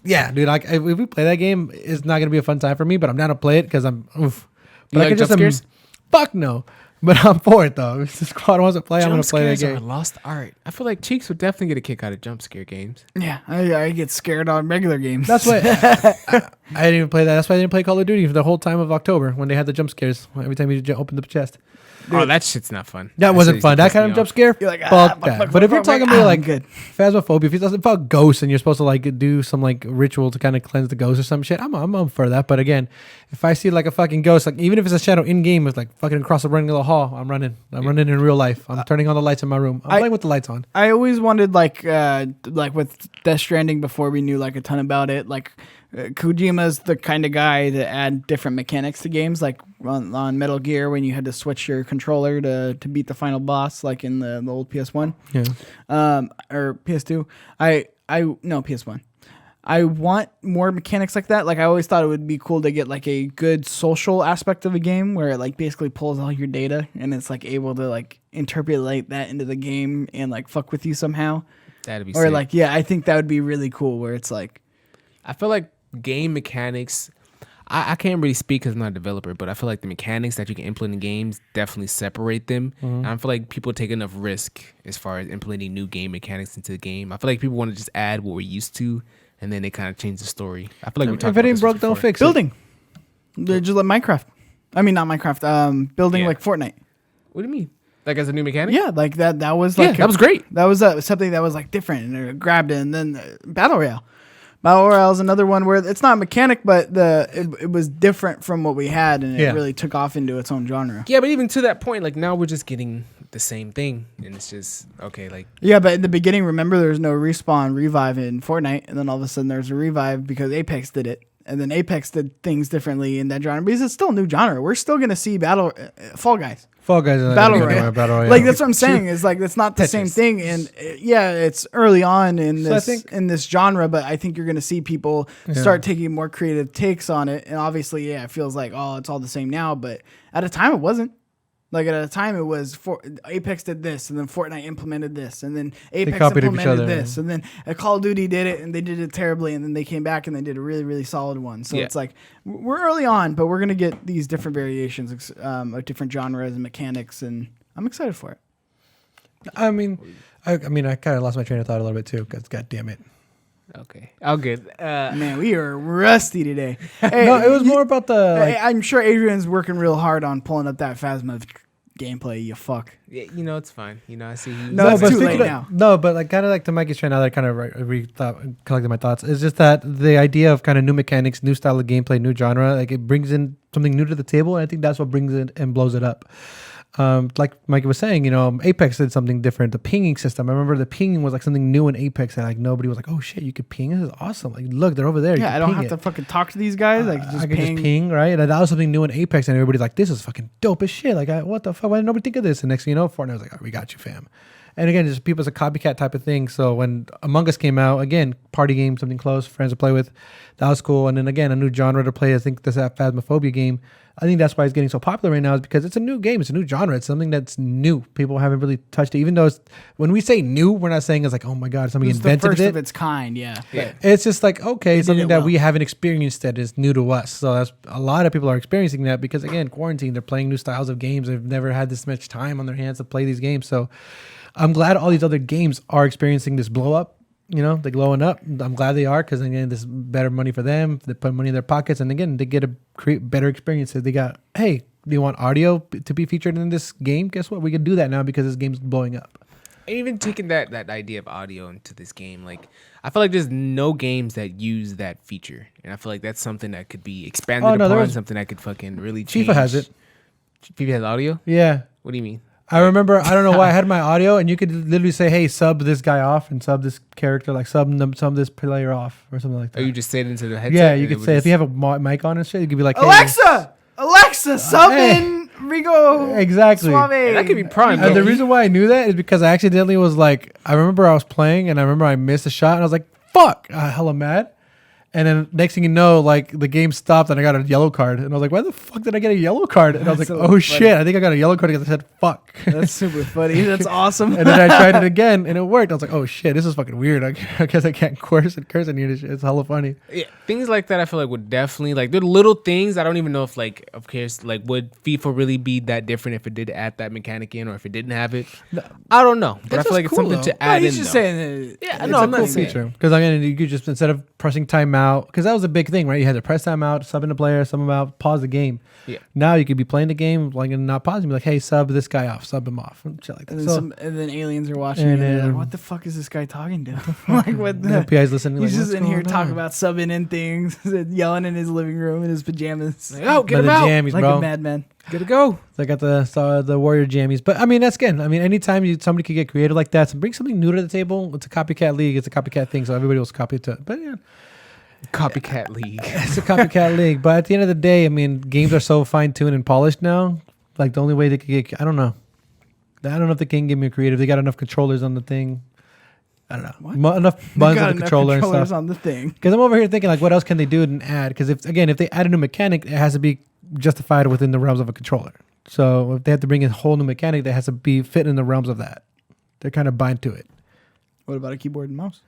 Speaker 3: yeah, dude, like if we play that game, it's not gonna be a fun time for me. But I'm down to play it because I'm. Oof.
Speaker 1: You like jump scares?
Speaker 3: Fuck no. But I'm for it though. If the squad wants to play, I'm gonna play that game.
Speaker 1: Are lost art. I feel like Cheeks would definitely get a kick out of jump scare games.
Speaker 2: Yeah, I get scared on regular games.
Speaker 3: That's why I didn't even play that. That's why I didn't play Call of Duty for the whole time of October when they had the jump scares every time you open the chest.
Speaker 1: Dude, oh, that shit's not fun.
Speaker 3: That wasn't fun. That kind of jump scare?
Speaker 2: You're like,
Speaker 3: fuck that. But if you're talking about like
Speaker 2: good
Speaker 3: Phasmophobia, if it's about ghosts and you're supposed to like do some like ritual to kind of cleanse the ghost or some shit, I'm for that. But again, if I see like a fucking ghost, like even if it's a shadow in game, it's like fucking across the running little hall, I'm running in real life. I'm turning on the lights in my room. I'm playing with the lights on.
Speaker 2: I always wanted like with Death Stranding before we knew like a ton about it, like Kojima's the kind of guy to add different mechanics to games, like on Metal Gear when you had to switch your controller to beat the final boss, like in the old PS1, or PS2. No, PS1. I want more mechanics like that. Like I always thought it would be cool to get like a good social aspect of a game where it like basically pulls all your data and it's like able to like interpolate that into the game and like fuck with you somehow.
Speaker 1: That'd be
Speaker 2: or
Speaker 1: sick.
Speaker 2: Like I think that would be really cool where it's like
Speaker 1: I feel like game mechanics, I can't really speak because I'm not a developer, but I feel like the mechanics that you can implement in games definitely separate them. And I feel like people take enough risk as far as implementing new game mechanics into the game. I feel like people want to just add what we're used to, and then they kind of change the story. I feel like we talked
Speaker 3: If it
Speaker 1: about
Speaker 3: ain't
Speaker 1: this
Speaker 3: broke,
Speaker 1: before.
Speaker 3: don't fix
Speaker 2: Building. Just like Minecraft. I mean, not Minecraft. Building
Speaker 1: Yeah.
Speaker 2: like Fortnite.
Speaker 1: What do you mean? Like as a new mechanic?
Speaker 2: Yeah, like that. That was
Speaker 1: Yeah,
Speaker 2: like
Speaker 1: that was great.
Speaker 2: That was something that was like different, and it grabbed it. And then Battle Royale. Battle Royale is another one where it's not a mechanic, but it was different from what we had, and it really took off into its own genre.
Speaker 1: Yeah, but even to that point, like now we're just getting the same thing, and it's just okay. Like
Speaker 2: Yeah, but in the beginning, remember there was no respawn revive in Fortnite, and then all of a sudden there's a revive because Apex did it, and then Apex did things differently in that genre because it's still a new genre. We're still gonna see Fall Guys.
Speaker 3: Fall Guys is
Speaker 2: Battle
Speaker 3: not gonna
Speaker 2: Royale.
Speaker 3: be Battle Royale.
Speaker 2: Like that's what I'm saying. Is like it's not the same
Speaker 1: Tetris.
Speaker 2: thing, and it's early on in
Speaker 3: So I
Speaker 2: this
Speaker 3: think-
Speaker 2: in this genre. But I think you're going to see people start taking more creative takes on it. And obviously, it feels like it's all the same now. But at a time, it wasn't. Like at a time, it was Apex did this, and then Fortnite implemented this, and then Apex
Speaker 3: copied each
Speaker 2: implemented
Speaker 3: other.
Speaker 2: this, and then Call of Duty did it, and they did it terribly, and then they came back and they did a really, really solid one. So
Speaker 1: Yeah.
Speaker 2: it's like we're early on, but we're gonna get these different variations of different genres and mechanics, and I'm excited for it.
Speaker 3: I mean, I kind of lost my train of thought a little bit too, because god damn it.
Speaker 1: okay, all good.
Speaker 2: Man, we are rusty today. Hey,
Speaker 3: No, it was more about the.
Speaker 2: I'm sure Adrian's working real hard on pulling up that Phasma gameplay. You fuck.
Speaker 1: Yeah, it's fine. I see you.
Speaker 2: No, it's
Speaker 3: but
Speaker 2: too
Speaker 3: speaking
Speaker 2: late
Speaker 3: of-
Speaker 2: now.
Speaker 3: No, but like kind of like to Mikey's train, now that I kind of collected my thoughts. It's just that the idea of kind of new mechanics, new style of gameplay, new genre, like it brings in something new to the table, and I think that's what brings it and blows it up. Like Mikey was saying, Apex did something different. The pinging system. I remember the pinging was like something new in Apex, and like nobody was like, "Oh shit, you could ping! This is awesome!" Like, look, they're over there. You
Speaker 2: Yeah,
Speaker 3: can
Speaker 2: I don't
Speaker 3: ping
Speaker 2: have
Speaker 3: it.
Speaker 2: to fucking talk to these guys. I can just ping.
Speaker 3: Right? And that was something new in Apex, and everybody's like, "This is fucking dope as shit!" Like, what the fuck? Why did nobody think of this? And next thing you know, Fortnite was like, "Oh, we got you, fam." And again, just people as a copycat type of thing. So when Among Us came out, again, party game, something close, friends to play with, that was cool. And then again, a new genre to play. I think this Phasmophobia game. I think that's why it's getting so popular right now, is because it's a new game. It's a new genre. It's something that's new. People haven't really touched it. Even though when we say new, we're not saying it's like, oh my God, somebody
Speaker 2: It's the
Speaker 3: invented
Speaker 2: first
Speaker 3: it.
Speaker 2: of its kind. Yeah.
Speaker 3: It's just like, okay,
Speaker 2: did
Speaker 3: something
Speaker 2: it
Speaker 3: that
Speaker 2: well.
Speaker 3: we haven't experienced that is new to us. So that's a lot of people are experiencing that because again, quarantine, they're playing new styles of games. They've never had this much time on their hands to play these games. So I'm glad all these other games are experiencing this blow up. They're glowing up. I'm glad they are because again, this is better money for them. They put money in their pockets, and again, they get to create better experiences. They got, hey, do you want audio to be featured in this game? Guess what? We can do that now because this game's blowing up.
Speaker 1: Even taking that idea of audio into this game, like I feel like there's no games that use that feature, and I feel like that's something that could be expanded upon, something that could fucking really change.
Speaker 3: FIFA has it.
Speaker 1: FIFA has audio.
Speaker 3: Yeah.
Speaker 1: What do you mean?
Speaker 3: I remember, I don't know why I had my audio, and you could literally say, "Hey, sub this guy off and sub this character, like sub this player off," or something like that.
Speaker 1: Or you just say it into the headset?
Speaker 3: Yeah, you
Speaker 1: and
Speaker 3: could
Speaker 1: it would
Speaker 3: say if
Speaker 1: just-
Speaker 3: you have a mic on and shit, you could be like, hey,
Speaker 2: Alexa, sub
Speaker 3: hey.
Speaker 2: in Rigo.
Speaker 3: Exactly.
Speaker 2: Suave.
Speaker 1: Yeah, that could be prime.
Speaker 3: And
Speaker 1: bro.
Speaker 3: the reason why I knew that is because I accidentally was like, I remember I was playing and I remember I missed a shot and I was like, "Fuck!" Hella mad. And then next thing you know, like the game stopped and I got a yellow card. And I was like, "Why the fuck did I get a yellow card?" And I was like,
Speaker 2: That's so
Speaker 3: "Oh
Speaker 2: funny.
Speaker 3: shit, I think I got a yellow card because I said fuck."
Speaker 2: That's super funny. That's awesome.
Speaker 3: And then I tried it again and it worked. I was like, "Oh shit, this is fucking weird. I guess I can't curse in here. This shit. It's hella funny."
Speaker 1: Yeah, things like that I feel like would definitely like they're little things. I don't even know if like of course like would FIFA really be that different if it did add that mechanic in or if it didn't have it. I don't know, but I feel like it's something to add in.
Speaker 2: He's just
Speaker 1: though.
Speaker 2: saying.
Speaker 1: Yeah,
Speaker 3: It's
Speaker 1: no,
Speaker 3: a
Speaker 1: I'm
Speaker 3: cool
Speaker 1: not saying.
Speaker 3: feature because again, you could just instead of pressing timeout, because that was a big thing, right? You had to press timeout, sub in the player, sub him out, pause the game.
Speaker 1: Yeah.
Speaker 3: Now you could be playing the game like and not pausing, be like, "Hey, sub this guy off, sub him off," and shit like that.
Speaker 2: And then,
Speaker 3: So
Speaker 2: and then aliens are watching
Speaker 3: And
Speaker 2: it. And they're
Speaker 3: then-
Speaker 2: like, what the fuck is this guy talking to? Like, what
Speaker 3: the
Speaker 2: the?
Speaker 3: PI's listening.
Speaker 2: He's
Speaker 3: like,
Speaker 2: just
Speaker 3: "What's
Speaker 2: in here
Speaker 3: going
Speaker 2: talking
Speaker 3: on?"
Speaker 2: about subbing in things, yelling in his living room in his pajamas.
Speaker 1: Like, oh, get
Speaker 3: By
Speaker 1: him
Speaker 3: the
Speaker 1: out!
Speaker 3: jammies,
Speaker 2: Like
Speaker 3: bro.
Speaker 2: a madman.
Speaker 1: Gotta go.
Speaker 3: So I got the Warrior jammies, but I mean that's again. I mean, anytime somebody could get creative like that, so bring something new to the table. It's a copycat league. It's a copycat thing, so everybody will copy it. But yeah,
Speaker 1: Copycat league.
Speaker 3: it's a copycat league. But at the end of the day, I mean, games are so fine tuned and polished now. Like the only way they could get, I don't know if they can give me a creative. They got enough controllers on the thing. I don't know. Enough buttons on the controller and
Speaker 2: controllers
Speaker 3: stuff.
Speaker 2: on the thing.
Speaker 3: Because I'm over here thinking like, what else can they do and add? Because if they add a new mechanic, it has to be justified within the realms of a controller. So if they have to bring in a whole new mechanic, that has to be fit in the realms of that. They're kind of bind to it.
Speaker 2: What about a keyboard and mouse?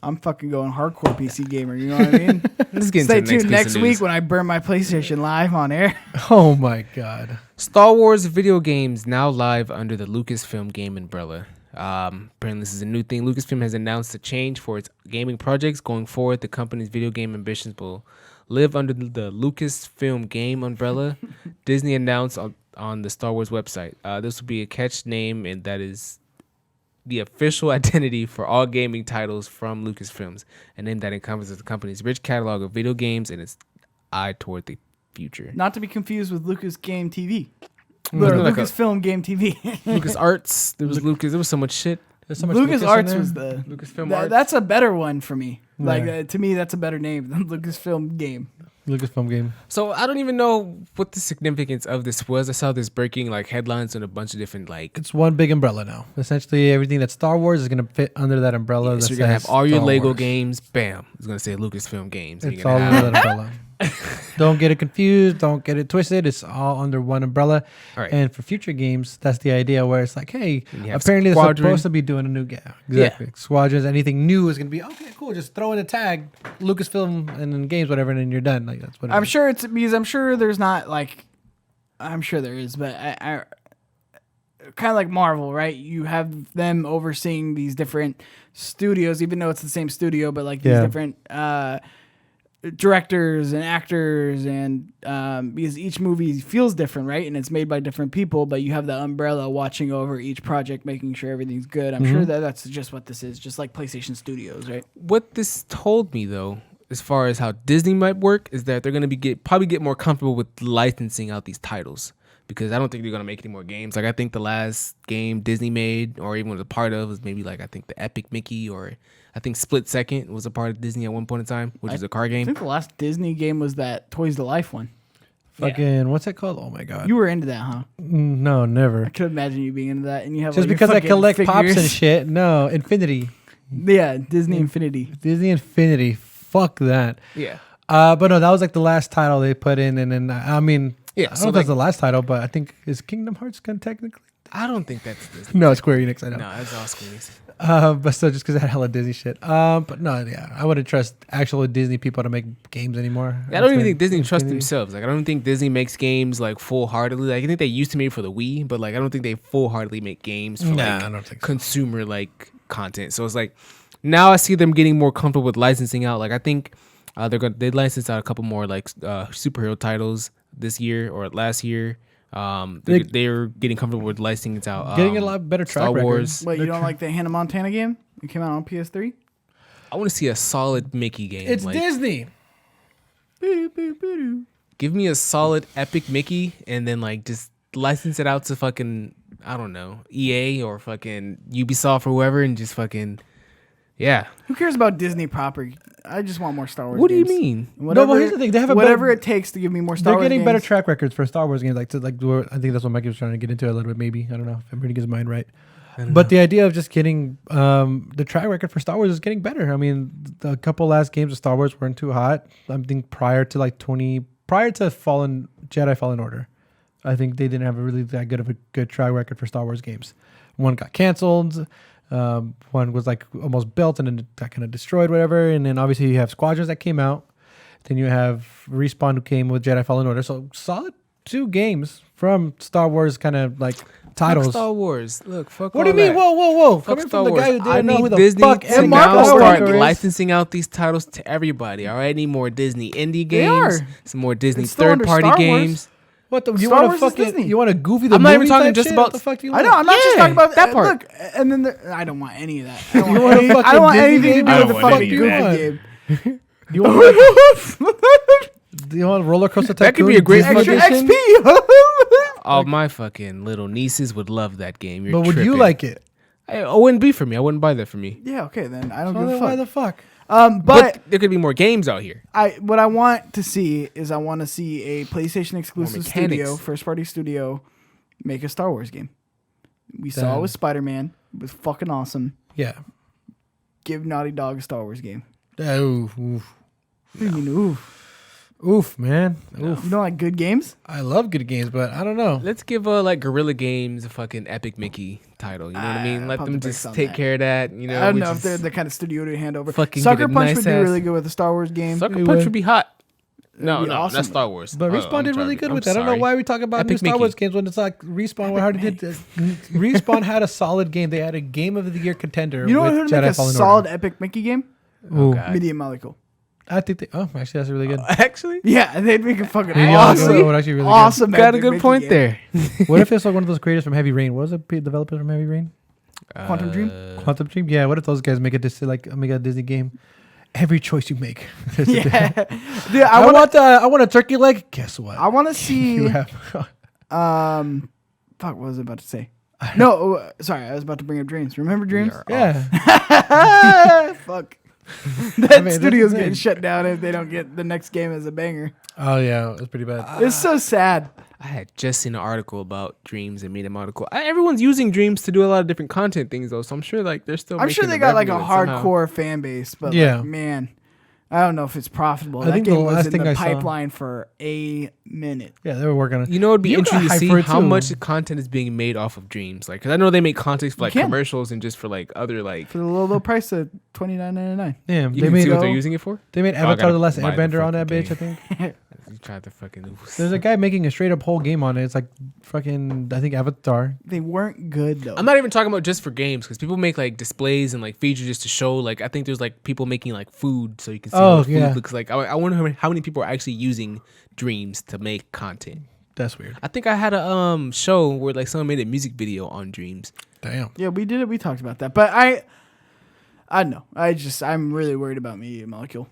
Speaker 2: I'm fucking going hardcore PC gamer. You know what I mean?
Speaker 1: Let's get
Speaker 2: Stay
Speaker 1: into the
Speaker 2: tuned
Speaker 1: next
Speaker 2: next
Speaker 1: week.
Speaker 2: week when I burn my PlayStation live on air.
Speaker 3: Oh my god.
Speaker 1: Star Wars video games now live under the LucasFilm game umbrella. Apparently this is a new thing. LucasFilm has announced a change for its gaming projects. Going forward, the company's video game ambitions will live under the LucasFilm game umbrella. Disney announced on the Star Wars website. This will be a catch name, and that is the official identity for all gaming titles from Lucasfilms, a name that encompasses the company's rich catalog of video games and its eye toward the future.
Speaker 2: Not to be confused with Lucas Game TV.
Speaker 1: Like
Speaker 2: Lucasfilm Game TV.
Speaker 1: Lucas Arts. There was Lucas. There was so much shit.
Speaker 3: There's so much
Speaker 2: Lucas
Speaker 3: in
Speaker 2: Arts
Speaker 3: there.
Speaker 2: was the
Speaker 1: Lucasfilm Arts.
Speaker 2: That's a better one for me.
Speaker 3: Yeah.
Speaker 2: Like to me, that's a better name than Lucasfilm Game.
Speaker 3: Lucasfilm game.
Speaker 1: So I don't even know what the significance of this was. I saw this breaking like headlines on a bunch of different like.
Speaker 3: It's one big umbrella now. Essentially, everything that's Star Wars is gonna fit under that umbrella.
Speaker 1: So
Speaker 3: that
Speaker 1: you're gonna have
Speaker 3: says
Speaker 1: all your
Speaker 3: Star
Speaker 1: Lego
Speaker 3: Wars.
Speaker 1: games. Bam! It's gonna say Lucasfilm Games. and
Speaker 3: It's
Speaker 1: you're
Speaker 3: all
Speaker 1: gonna
Speaker 3: under
Speaker 1: have-
Speaker 3: that umbrella. Don't get it confused. Don't get it twisted. It's all under one umbrella.
Speaker 1: All right.
Speaker 3: And for future games, that's the idea where it's like, hey,
Speaker 1: And you have
Speaker 3: apparently they're
Speaker 1: Squadron.
Speaker 3: supposed to be doing a new game. Exactly. Squadrons, anything new is going to be, okay, cool. Just throw in a tag, Lucasfilm, and then games, whatever, and then you're done. Like that's what it
Speaker 2: I'm
Speaker 3: is.
Speaker 2: sure it's because I'm sure there's not like, I'm sure there is, but I kind of like Marvel, right? You have them overseeing these different studios, even though it's the same studio, but like these
Speaker 3: Yeah.
Speaker 2: different directors and actors, and because each movie feels different, right? And it's made by different people, but you have the umbrella watching over each project, making sure everything's good. I'm sure that that's just what this is, just like PlayStation Studios, right?
Speaker 1: What this told me though, as far as how Disney might work, is that they're gonna probably get more comfortable with licensing out these titles. Because I don't think they're gonna make any more games. Like I think the last game Disney made, or even was a part of, was maybe like I think the Epic Mickey, or I think Split Second was a part of Disney at one point in time, which is a car
Speaker 2: I
Speaker 1: game.
Speaker 2: think the last Disney game was that Toys to Life one.
Speaker 3: Fucking, what's that called? Oh my God.
Speaker 2: You were into that, huh?
Speaker 3: No, never.
Speaker 2: I could imagine you being into that, and you have
Speaker 3: Just
Speaker 2: like, your
Speaker 3: because I
Speaker 2: fucking
Speaker 3: collect
Speaker 2: figures.
Speaker 3: pops and shit. No, Infinity.
Speaker 2: Yeah, Disney Infinity.
Speaker 3: Disney Infinity. Fuck that.
Speaker 1: Yeah.
Speaker 3: But no, that was like the last title they put in. And then, I mean,
Speaker 1: Yeah,
Speaker 3: I don't
Speaker 1: so
Speaker 3: know if that's
Speaker 1: like-
Speaker 3: the last title, but I think, is Kingdom Hearts gonna technically?
Speaker 1: I don't think that's Disney.
Speaker 3: No, it's Square Enix, I know.
Speaker 1: No, that's all Squeeze.
Speaker 3: But still, just because I had hella Disney shit. But no, yeah, I wouldn't trust actual Disney people to make games anymore.
Speaker 1: I don't even think Disney
Speaker 3: Infinity.
Speaker 1: trusts themselves. Like I don't think Disney makes games like full heartedly. Like I think they used to make it for the Wii, but like I don't think they full heartedly make games for
Speaker 3: Nah,
Speaker 1: like
Speaker 3: I don't think so.
Speaker 1: consumer like content. So it's like now I see them getting more comfortable with licensing out. Like I think they licensed out a couple more like superhero titles this year or last year. They're getting comfortable with licensing it out.
Speaker 3: Getting a lot better track
Speaker 1: Star
Speaker 3: record.
Speaker 1: Wars.
Speaker 2: Wait, you don't like the Hannah Montana game? It came out on PS3.
Speaker 1: I want to see a solid Mickey game.
Speaker 3: It's
Speaker 1: like,
Speaker 3: Disney.
Speaker 1: give me a solid epic Mickey and then like just license it out to fucking I don't know EA or fucking Ubisoft or whoever and just fucking yeah.
Speaker 2: Who cares about Disney proper? I just want more Star Wars.
Speaker 1: What do you
Speaker 2: games.
Speaker 1: mean?
Speaker 2: Whatever,
Speaker 3: well, here's the thing. They have a
Speaker 2: whatever
Speaker 3: better-
Speaker 2: it takes to give me more Star
Speaker 3: They're
Speaker 2: Wars.
Speaker 3: getting better
Speaker 2: games.
Speaker 3: track records for Star Wars games. I think that's what Mikey was trying to get into a little bit. Maybe I don't know if I'm reading his mind right. But the idea of just getting the track record for Star Wars is getting better. I mean, the couple last games of Star Wars weren't too hot. I think prior to Jedi Fallen Order, I think they didn't have a really that good of a good track record for Star Wars games. One got canceled. One was like almost built and then got kind of destroyed, whatever. And then obviously you have Squadrons that came out. Then you have Respawn who came with Jedi Fallen Order. So solid 2 games from Star Wars kind of like titles.
Speaker 1: Fuck Star Wars. Look, fuck.
Speaker 3: What do you
Speaker 1: all
Speaker 3: mean?
Speaker 1: that.
Speaker 3: Whoa!
Speaker 1: Fuck
Speaker 3: Coming
Speaker 1: Star
Speaker 3: from the
Speaker 1: Wars.
Speaker 3: guy who
Speaker 1: I
Speaker 3: didn't know
Speaker 1: need
Speaker 3: who the
Speaker 1: Disney
Speaker 3: fuck
Speaker 1: to
Speaker 3: Ed
Speaker 1: now
Speaker 3: Marcos
Speaker 1: start
Speaker 3: is.
Speaker 1: licensing out these titles to everybody. All right, I need more Disney indie
Speaker 2: They
Speaker 1: games,
Speaker 2: are.
Speaker 1: some more Disney
Speaker 2: It's still under
Speaker 1: third-party
Speaker 2: Star Wars.
Speaker 1: games.
Speaker 3: What the? You
Speaker 2: Star
Speaker 3: want to
Speaker 2: Wars is
Speaker 3: fucking?
Speaker 2: Disney.
Speaker 3: You want to goofy the
Speaker 1: I'm not even
Speaker 3: movie
Speaker 1: talking
Speaker 3: type
Speaker 1: just
Speaker 3: shit?
Speaker 1: about-
Speaker 3: What the fuck do you
Speaker 2: I
Speaker 3: want?
Speaker 2: know. I'm not just
Speaker 1: Yeah,
Speaker 2: talking about
Speaker 1: that part.
Speaker 2: Look, and then I don't want any of that. I don't
Speaker 3: You
Speaker 2: want,
Speaker 3: want a
Speaker 2: any, I
Speaker 3: fucking
Speaker 2: don't want
Speaker 3: Disney
Speaker 2: anything to
Speaker 3: game?
Speaker 2: do
Speaker 3: I
Speaker 2: with the
Speaker 3: don't want
Speaker 2: fucking
Speaker 3: any
Speaker 2: Goofy
Speaker 3: of that.
Speaker 2: game.
Speaker 3: Do you want? Do you want roller coaster
Speaker 1: That could
Speaker 3: Tycoon
Speaker 1: be a great
Speaker 3: Disney
Speaker 2: Extra
Speaker 3: edition?
Speaker 2: XP.
Speaker 1: All my fucking little nieces would love that game. You're
Speaker 3: But would you
Speaker 1: tripping.
Speaker 3: like it?
Speaker 1: It wouldn't be for me. I wouldn't buy that for me.
Speaker 2: Yeah. Okay. Then I don't
Speaker 3: So
Speaker 2: give a
Speaker 3: then why
Speaker 2: fuck.
Speaker 3: the fuck?
Speaker 1: But
Speaker 2: But
Speaker 1: there could be more games out here.
Speaker 2: what I want to see is I want to see a PlayStation exclusive
Speaker 1: mechanics.
Speaker 2: studio, first party studio, make a Star Wars game. We saw it
Speaker 3: Damn.
Speaker 2: with Spider-Man. It was fucking awesome.
Speaker 3: Yeah.
Speaker 2: Give Naughty Dog a Star Wars game.
Speaker 3: Oh, oof.
Speaker 2: What do you mean, ooh?
Speaker 3: Oof, man. Oof.
Speaker 2: You don't like good games?
Speaker 3: I love good games, but I don't know.
Speaker 1: Let's give like Guerrilla Games a fucking Epic Mickey title. You know what I mean? Let
Speaker 2: pump
Speaker 1: them
Speaker 2: the brakes
Speaker 1: just
Speaker 2: on
Speaker 1: take
Speaker 2: that.
Speaker 1: care of that. You know,
Speaker 2: I don't
Speaker 1: which
Speaker 2: know if
Speaker 1: is-
Speaker 2: they're the kind of studio to hand over.
Speaker 1: Fucking
Speaker 2: Sucker
Speaker 1: get a
Speaker 2: Punch
Speaker 1: nice
Speaker 2: would be
Speaker 1: ass-
Speaker 2: really good with the Star Wars game.
Speaker 1: Sucker
Speaker 3: It
Speaker 1: Punch
Speaker 3: would.
Speaker 1: would be hot. No,
Speaker 2: It'd be
Speaker 1: no,
Speaker 2: awesome.
Speaker 1: that's Star Wars.
Speaker 3: But Respawn did really good with that. I don't know why we talk about new
Speaker 1: Epic
Speaker 3: Star Wars
Speaker 1: Mickey.
Speaker 3: games when it's like Respawn. What hard did Respawn had a solid game. They had a Game of the Year contender.
Speaker 2: You know what
Speaker 3: with
Speaker 2: would make
Speaker 3: Jedi
Speaker 2: a
Speaker 3: Fallen
Speaker 2: solid
Speaker 3: Order.
Speaker 2: Epic Mickey game?
Speaker 3: Ooh.
Speaker 1: God.
Speaker 2: Media Molecule.
Speaker 3: I think. Actually, that's really good.
Speaker 1: Actually,
Speaker 2: Yeah, they'd make a fucking
Speaker 3: Media
Speaker 2: awesome.
Speaker 3: Molecule would actually really good.
Speaker 2: Awesome.
Speaker 1: got a
Speaker 2: Epic
Speaker 1: good
Speaker 2: Mickey
Speaker 1: point
Speaker 2: game.
Speaker 1: there.
Speaker 3: What if it's like one of those creators from Heavy Rain? What was the developers from Heavy Rain?
Speaker 2: Quantum Dream?
Speaker 3: Quantum Dream. Yeah. What if those guys make a Disney game? Every choice you make.
Speaker 2: Yeah. Dude,
Speaker 3: I want a turkey leg. Guess what?
Speaker 2: I want to see.
Speaker 3: you have.
Speaker 2: Fuck, what was I about to say? No, sorry, I was about to bring up Dreams. Remember Dreams?
Speaker 3: Yeah.
Speaker 2: Fuck. That
Speaker 3: mean,
Speaker 2: studio's
Speaker 3: that's the
Speaker 2: getting
Speaker 3: thing.
Speaker 2: shut down if they don't get the next game as a banger.
Speaker 3: Oh yeah, it was pretty bad.
Speaker 2: It's so sad.
Speaker 1: I had just seen an article about Dreams and Media Molecule. Everyone's using Dreams to do a lot of different content things, though. So I'm sure like they're still.
Speaker 2: I'm sure
Speaker 1: making
Speaker 2: they
Speaker 1: the
Speaker 2: got like a
Speaker 1: revenue somehow.
Speaker 2: hardcore fan base, but
Speaker 3: Yeah.
Speaker 2: like, man, I don't know if it's profitable.
Speaker 3: I
Speaker 2: That
Speaker 3: think the
Speaker 2: game was
Speaker 3: last
Speaker 2: in
Speaker 3: thing
Speaker 2: the
Speaker 3: I saw-
Speaker 2: pipeline for a minute.
Speaker 3: Yeah, they were working on it.
Speaker 1: You know, it'd be
Speaker 3: You got
Speaker 1: interesting to
Speaker 3: hyped
Speaker 1: see
Speaker 3: for it,
Speaker 1: how
Speaker 3: too.
Speaker 1: much content is being made off of Dreams. Like, because I know they make content for like
Speaker 2: can.
Speaker 1: commercials and just for like other like.
Speaker 2: For the low price of $29.99.
Speaker 3: Yeah,
Speaker 1: You
Speaker 3: they
Speaker 1: can
Speaker 3: made
Speaker 1: see what they're
Speaker 2: go-
Speaker 1: using it for.
Speaker 3: they made
Speaker 1: I
Speaker 3: Avatar:
Speaker 1: gotta
Speaker 3: The Last
Speaker 1: buy the
Speaker 3: Airbender on that
Speaker 1: fucking
Speaker 3: bitch. I think
Speaker 1: You tried to fucking.
Speaker 3: there's a guy making a straight up whole game on it. It's like fucking. I think Avatar.
Speaker 2: They weren't good though.
Speaker 1: I'm not even talking about just for games because people make like displays and like features just to show. Like I think there's like people making like food so you can see
Speaker 3: Oh,
Speaker 1: what food
Speaker 3: yeah.
Speaker 1: looks like. I wonder how many people are actually using Dreams to make content.
Speaker 3: That's weird.
Speaker 1: I think I had a show where like someone made a music video on Dreams.
Speaker 3: Damn.
Speaker 2: Yeah, we did it. We talked about that, but I don't know. I'm really worried about Media Molecule.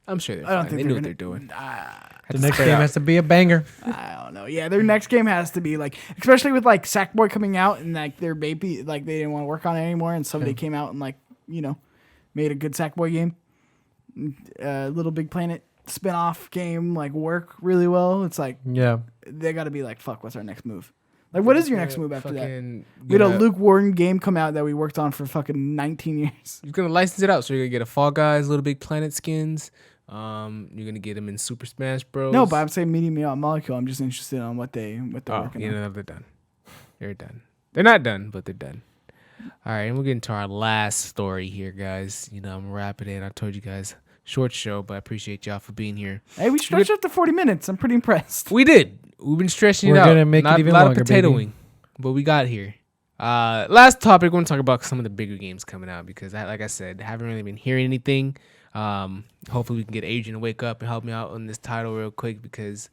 Speaker 1: I'm sure they're
Speaker 2: I don't
Speaker 1: fine.
Speaker 2: think
Speaker 1: They
Speaker 2: they're
Speaker 1: know what
Speaker 2: gonna-
Speaker 1: they're doing.
Speaker 3: The next game has to be a banger.
Speaker 2: I don't know. Yeah, their next game has to be like, especially with like Sackboy coming out and like their baby, like they didn't want to work on it anymore, and somebody came out and like made a good Sackboy game. Little Big Planet spin-off game like work really well. It's like
Speaker 3: Yeah.
Speaker 2: they got to be like, fuck, what's our next move? Like, what is your next move after that?
Speaker 1: Fucking
Speaker 2: We had a
Speaker 1: gonna-
Speaker 2: Luke Warren game come out that we worked on for fucking 19 years.
Speaker 1: You're gonna license it out, so you're gonna get a Fall Guys, Little Big Planet skins. You're gonna get them in Super Smash Bros.
Speaker 2: No, but I'm saying Media Molecule. I'm just interested on what they're
Speaker 1: Oh,
Speaker 2: working
Speaker 1: you
Speaker 2: on.
Speaker 1: know, they're done. They're done. They're not done, but they're done. All right, and we'll get into our last story here, guys. You know, I'm wrapping it. I told you guys, short show, but I appreciate y'all for being here.
Speaker 2: Hey, we stretched up to 40 minutes. I'm pretty impressed.
Speaker 1: We did. We've been stretching
Speaker 3: We're
Speaker 1: it out.
Speaker 3: gonna make it
Speaker 1: Not
Speaker 3: even
Speaker 1: a lot
Speaker 3: longer,
Speaker 1: of potatoing,
Speaker 3: baby.
Speaker 1: but we got here. Last topic, we're gonna talk about some of the bigger games coming out because, like I said, haven't really been hearing anything. Hopefully, we can get Adrian to wake up and help me out on this title real quick because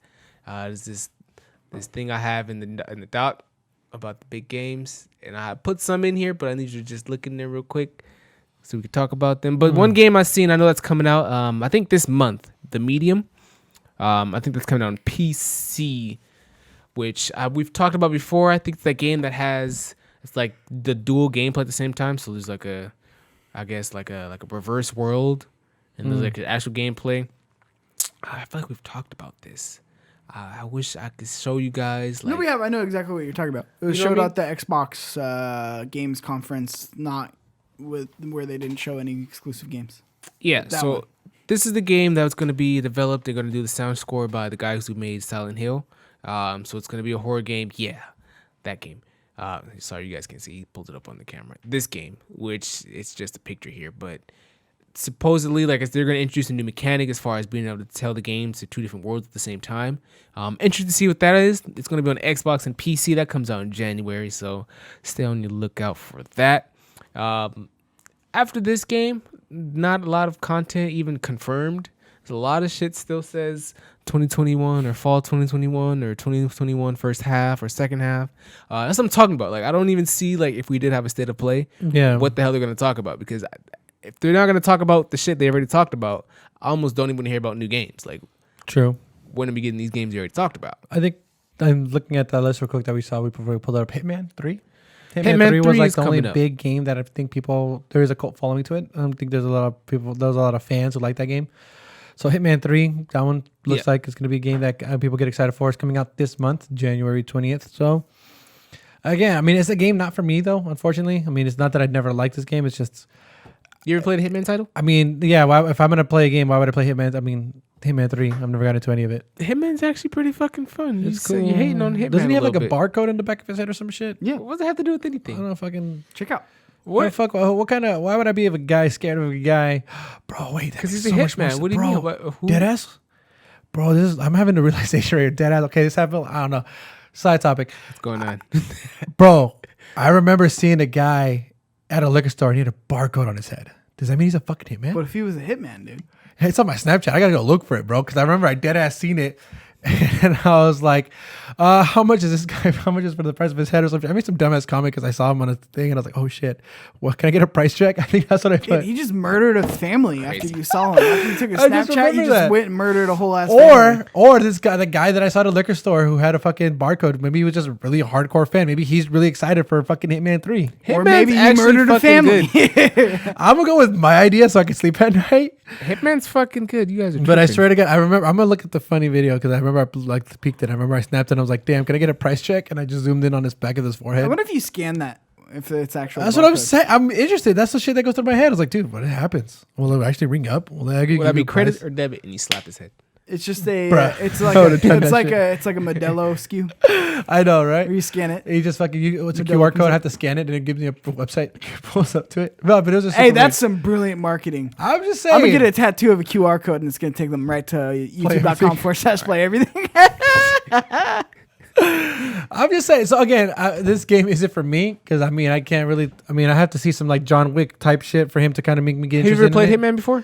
Speaker 1: there's this thing I have in the doc about the big games, and I put some in here, but I need you to just look in there real quick so we can talk about them. But one game I've seen, I know that's coming out. I think this month, The Medium. I think that's coming out on PC, which we've talked about before. I think it's that game that has it's like the dual gameplay at the same time. So there's like a reverse world, and there's like an actual gameplay. I feel like we've talked about this. I wish I could show you guys. Like,
Speaker 2: No, we have. I know exactly what you're talking about. It was
Speaker 1: You know
Speaker 2: showed
Speaker 1: what I
Speaker 2: at the Xbox games conference, not with where they didn't show any exclusive games.
Speaker 1: Yeah,
Speaker 2: That
Speaker 1: so
Speaker 2: one.
Speaker 1: this is the game that's going to be developed. They're going to do the sound score by the guys who made Silent Hill. So it's going to be a horror game. Yeah, that game. Sorry, you guys can't see. He pulled it up on the camera. This game, which it's just a picture here, but supposedly, like, they're going to introduce a new mechanic as far as being able to tell the games to two different worlds at the same time. Interested to see what that is. It's going to be on Xbox and PC. That comes out in January, so stay on your lookout for that. After this game, not a lot of content even confirmed. There's a lot of shit still says 2021 or fall 2021 or 2021 first half or second half. That's what I'm talking about. Like, I don't even see, like, if we did have a state of play,
Speaker 3: Yeah.
Speaker 1: what the hell they're going to talk about. Because if they're not going to talk about the shit they already talked about, I almost don't even want to hear about new games. Like,
Speaker 3: True.
Speaker 1: when are we getting these games you already talked about?
Speaker 3: I think I'm looking at the list real quick that we saw. We pulled up Hitman 3.
Speaker 1: Hitman 3
Speaker 3: was like
Speaker 1: is
Speaker 3: the only
Speaker 1: coming up.
Speaker 3: big game that I think there is a cult following to it. I don't think there's a lot of fans who like that game. So Hitman 3, that one looks like it's going to be a game that people get excited for. It's coming out this month, January 20th. So again, I mean, it's a game not for me though, unfortunately. I mean, it's not that I'd never liked this game. It's just,
Speaker 1: You ever played a Hitman title?
Speaker 3: I mean, yeah, if I'm going to play a game, why would I play Hitman? I mean, Hitman 3. I've never gotten into any of it.
Speaker 1: Hitman's actually pretty fucking fun.
Speaker 3: It's
Speaker 1: You're hating on Hitman.
Speaker 3: Doesn't he have like a
Speaker 1: bit.
Speaker 3: barcode in the back of his head or some shit?
Speaker 2: Yeah.
Speaker 1: What does it have to do with
Speaker 3: I
Speaker 1: anything?
Speaker 3: don't know. Fucking.
Speaker 2: Check out.
Speaker 3: What? Fuck. What kind of? Why would I be of a guy scared of a guy? Bro, wait.
Speaker 1: Because he's a hitman. What do you mean? Who?
Speaker 3: Dead ass. Bro, I'm having a realization right here. Dead ass. Okay, this happened. I don't know. Side topic.
Speaker 1: What's going on?
Speaker 3: Bro, I remember seeing a guy at a liquor store and he had a barcode on his head. Does that mean he's a fucking hitman?
Speaker 2: What if he was a hitman, dude?
Speaker 3: Hey, it's on my Snapchat. I gotta go look for it, bro. Because I remember I dead ass seen it, and I was like, "How much is this guy? How much is for the price of his head or something?" I made some dumbass comment because I saw him on a thing, and I was like, "Oh shit, what? Can I get a price check?" I think that's what I
Speaker 2: Dude,
Speaker 3: put.
Speaker 2: he just murdered a family after you saw him. After you took a
Speaker 3: I just
Speaker 2: Snapchat, you
Speaker 3: remember
Speaker 2: just
Speaker 3: that.
Speaker 2: went and murdered a whole ass family.
Speaker 3: Or this guy, the guy that I saw at a liquor store who had a fucking barcode. Maybe he was just a really hardcore fan. Maybe he's really excited for fucking Hitman 3.
Speaker 2: Or
Speaker 1: Hitman's
Speaker 2: maybe he
Speaker 1: actually
Speaker 2: murdered a
Speaker 1: fucking
Speaker 2: family.
Speaker 3: I'm gonna go with my idea so I can sleep at night.
Speaker 1: Hitman's fucking good. You guys are.
Speaker 3: But I
Speaker 1: tripping.
Speaker 3: swear to God, I remember. I'm gonna look at the funny video because I remember I like peeked it. I remember I snapped it. And I was like, "Damn, can I get a price check?" And I just zoomed in on his back of his
Speaker 2: I
Speaker 3: forehead.
Speaker 2: wonder if you scan that, if it's actual.
Speaker 3: That's what I'm
Speaker 2: barcode.
Speaker 3: saying. I'm interested. That's the shit that goes through my head. I was like, dude, what happens? Will it actually ring up? Will I
Speaker 1: Would that be credit or debit? And you slap his head.
Speaker 2: It's just a.
Speaker 3: Bruh.
Speaker 2: It's like
Speaker 3: I
Speaker 2: a,
Speaker 3: would've done
Speaker 2: it's
Speaker 3: that
Speaker 2: like
Speaker 3: shit.
Speaker 2: a it's like a Modelo SKU
Speaker 3: I know, right?
Speaker 2: where you scan it.
Speaker 3: You just fucking what's a
Speaker 2: Modelo
Speaker 3: QR code?
Speaker 2: pizza.
Speaker 3: I have to scan it and it gives me a website. It pulls up to it. No, but it was just
Speaker 2: Hey,
Speaker 3: super
Speaker 2: that's
Speaker 3: weird.
Speaker 2: some brilliant marketing.
Speaker 3: I'm just saying.
Speaker 2: I'm gonna get a tattoo of a QR code and it's gonna take them right to youtube.com/play everything.
Speaker 3: I'm just saying. So again, this game isn't for me because I mean I can't really. I mean I have to see some like John Wick type shit for him to kind of make me get
Speaker 1: Have you
Speaker 3: interested.
Speaker 1: ever played
Speaker 3: in it.
Speaker 1: Hitman before?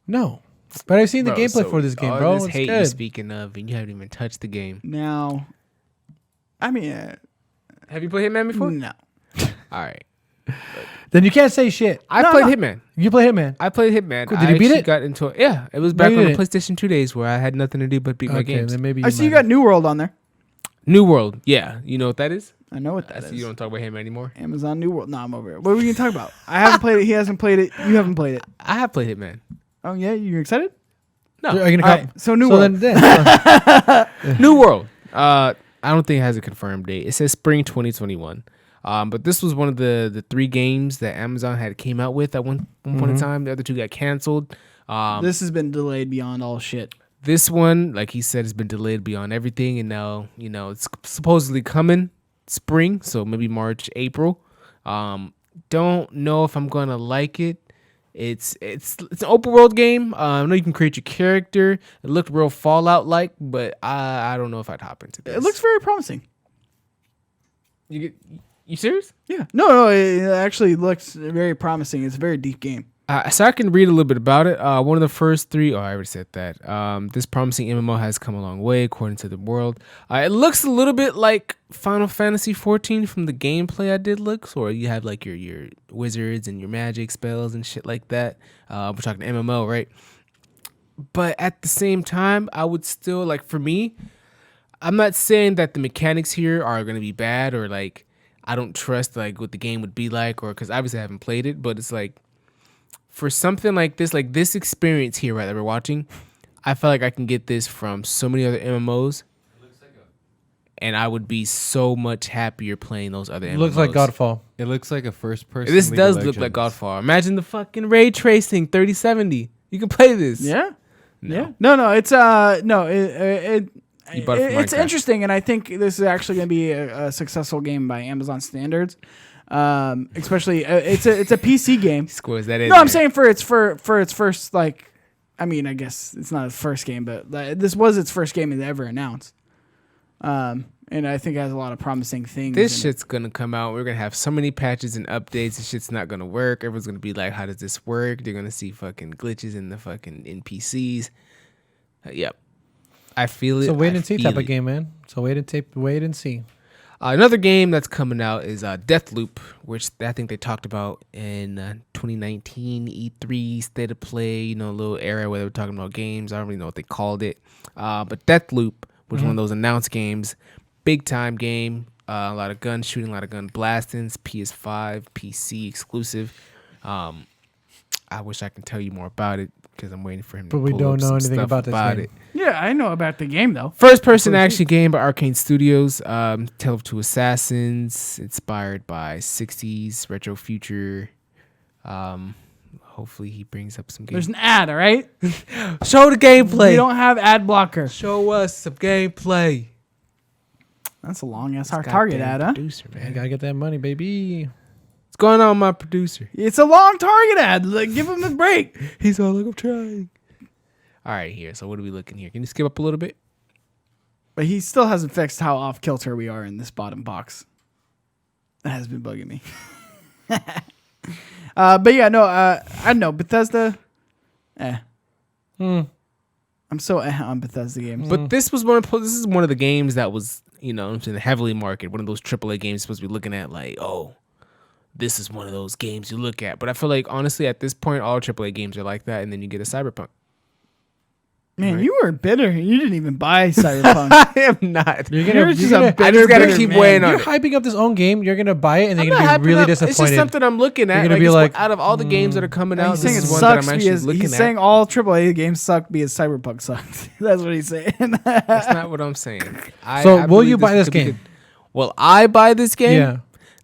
Speaker 3: No, but I've seen the gameplay
Speaker 1: so
Speaker 3: for this game,
Speaker 1: all
Speaker 3: bro.
Speaker 1: This
Speaker 3: It's
Speaker 1: hate you're
Speaker 3: good.
Speaker 1: speaking of, and you haven't even touched the game.
Speaker 2: Now, I mean,
Speaker 1: Have you played Hitman before?
Speaker 2: no.
Speaker 1: All right.
Speaker 3: Then you can't say shit.
Speaker 1: I
Speaker 2: No,
Speaker 1: played
Speaker 2: no.
Speaker 1: Hitman.
Speaker 3: You play Hitman.
Speaker 1: I played Hitman.
Speaker 3: Cool. Did you beat
Speaker 1: actually
Speaker 3: it?
Speaker 1: Got into it. Yeah, it was
Speaker 3: No,
Speaker 1: back
Speaker 3: you
Speaker 1: on the
Speaker 3: didn't.
Speaker 1: PlayStation 2 days where I had nothing to do but beat my
Speaker 3: Okay,
Speaker 1: games.
Speaker 3: then maybe
Speaker 2: I see you got New World on there.
Speaker 1: New World. Yeah, you know what that is?
Speaker 2: I know what
Speaker 1: I
Speaker 2: that
Speaker 1: see
Speaker 2: is.
Speaker 1: you don't talk about Hitman anymore.
Speaker 2: Amazon New World. No, I'm over it. What were we gonna talk about? I haven't played it. He hasn't played it. You haven't played it.
Speaker 1: I have played Hitman.
Speaker 2: Oh yeah, you excited?
Speaker 1: No,
Speaker 3: Are you gonna
Speaker 2: All
Speaker 3: cop-
Speaker 2: right, so New
Speaker 3: so
Speaker 2: World.
Speaker 3: then
Speaker 1: New World. I don't think it has a confirmed date. It says spring 2021. But this was one of the 3 games that Amazon had came out with at one point in time. The other 2 got canceled.
Speaker 2: This has been delayed beyond all shit.
Speaker 1: This one, like he said, has been delayed beyond everything, and now it's supposedly coming spring, so maybe March, April. Don't know if I'm gonna like it. It's an open world game. I know you can create your character. It looked real Fallout like, but I don't know if I'd hop into this.
Speaker 2: It looks very promising.
Speaker 1: You serious?
Speaker 2: Yeah. No, it actually looks very promising. It's a very deep game.
Speaker 1: So I can read a little bit about it. One of the first 3. Oh, I already said that. This promising MMO has come a long way, according to the world. It looks a little bit like Final Fantasy 14 from the gameplay I did look. So you have like your wizards and your magic spells and shit like that. We're talking MMO, right? But at the same time, I would still like, for me, I'm not saying that the mechanics here are going to be bad or like I don't trust like what the game would be like, or because obviously I haven't played it, but it's like, for something like this experience here, right, that we're watching, I feel like I can get this from so many other MMOs, and I would be so much happier playing those other MMOs.
Speaker 3: looks like Godfall.
Speaker 4: It looks like a first person.
Speaker 1: This
Speaker 4: League
Speaker 1: does
Speaker 4: of
Speaker 1: look like
Speaker 4: Legends.
Speaker 1: Godfall. Imagine the fucking ray tracing 3070. You can play this.
Speaker 2: Yeah.
Speaker 1: No.
Speaker 2: Yeah. No. It's no.
Speaker 1: You bought it for
Speaker 2: It's
Speaker 1: Minecraft.
Speaker 2: interesting, and I think this is actually going to be a successful game by Amazon standards. Especially, it's a PC game.
Speaker 1: Squeeze that in.
Speaker 2: No, I'm
Speaker 1: there.
Speaker 2: saying for its first, like, I mean, I guess it's not its first game, but this was its first game it ever announced. And I think it has a lot of promising things.
Speaker 1: This
Speaker 2: in it.
Speaker 1: shit's gonna come out. We're gonna have so many patches and updates. This shit's not gonna work. Everyone's gonna be like, "How does this work?" They're gonna see fucking glitches in the fucking NPCs. Yep, I feel it.
Speaker 3: So wait
Speaker 1: I
Speaker 3: and see
Speaker 1: feel
Speaker 3: type of
Speaker 1: it.
Speaker 3: game, man. So wait and see.
Speaker 1: Another game that's coming out is Deathloop, which I think they talked about in 2019 E3 State of Play. A little era where they were talking about games. I don't really know what they called it, but Deathloop was one of those announced games. Big time game, a lot of gun shooting, a lot of gun blastings, PS5, PC exclusive. I wish I could tell you more about it because I'm waiting for him.
Speaker 3: But
Speaker 1: to
Speaker 3: we
Speaker 1: pull
Speaker 3: don't
Speaker 1: up
Speaker 3: know
Speaker 1: some
Speaker 3: anything
Speaker 1: stuff
Speaker 3: about this game.
Speaker 1: it.
Speaker 2: Yeah, I know about the game though.
Speaker 1: First person action game by Arcane Studios. Tale of Two Assassins, inspired by 60s retro future hopefully he brings up some games.
Speaker 2: There's an ad, all right?
Speaker 1: Show the gameplay.
Speaker 2: We don't have ad blocker.
Speaker 1: Show us some gameplay.
Speaker 2: That's a long-ass hard target ad, huh?
Speaker 1: Producer,
Speaker 3: Man,
Speaker 1: man.
Speaker 3: gotta get that money, baby.
Speaker 1: What's going on, my producer?
Speaker 2: It's a long target ad. Like, give him a break.
Speaker 1: He's all like, I'm trying. All right, here. So what are we looking here? Can you skip up a little bit?
Speaker 2: But he still hasn't fixed how off kilter we are in this bottom box. That has been bugging me. But yeah, no, I don't know. Bethesda, I'm so on Bethesda games.
Speaker 1: But this is one of the games that was, heavily marketed. One of those AAA games you're supposed to be looking at like, oh, this is one of those games you look at. But I feel like, honestly, at this point, all AAA games are like that. And then you get a Cyberpunk.
Speaker 2: Man,
Speaker 1: Right.
Speaker 2: you were bitter. You didn't even buy Cyberpunk.
Speaker 1: I am not.
Speaker 2: You're just a
Speaker 1: I just gotta
Speaker 2: bitter
Speaker 1: keep
Speaker 2: man.
Speaker 1: weighing on
Speaker 3: You're
Speaker 1: it.
Speaker 3: hyping up this own game. You're gonna buy it, and
Speaker 1: I'm
Speaker 3: they're
Speaker 1: not
Speaker 3: gonna be
Speaker 1: hyping
Speaker 3: really
Speaker 1: up.
Speaker 3: disappointed.
Speaker 1: It's just something I'm looking at.
Speaker 3: You're gonna
Speaker 1: Like,
Speaker 3: be like,
Speaker 1: out of all the games that are coming out,
Speaker 2: He's
Speaker 1: this
Speaker 2: saying it
Speaker 1: is one that
Speaker 2: sucks
Speaker 1: I'm actually
Speaker 2: because
Speaker 1: looking
Speaker 2: he's
Speaker 1: at.
Speaker 2: saying all AAA games suck because Cyberpunk sucks. That's what he's saying.
Speaker 1: That's not what I'm saying.
Speaker 3: So,
Speaker 1: I
Speaker 3: will
Speaker 1: believe
Speaker 3: you buy this
Speaker 1: could be
Speaker 3: game?
Speaker 1: good. Will I buy this game?
Speaker 3: Yeah.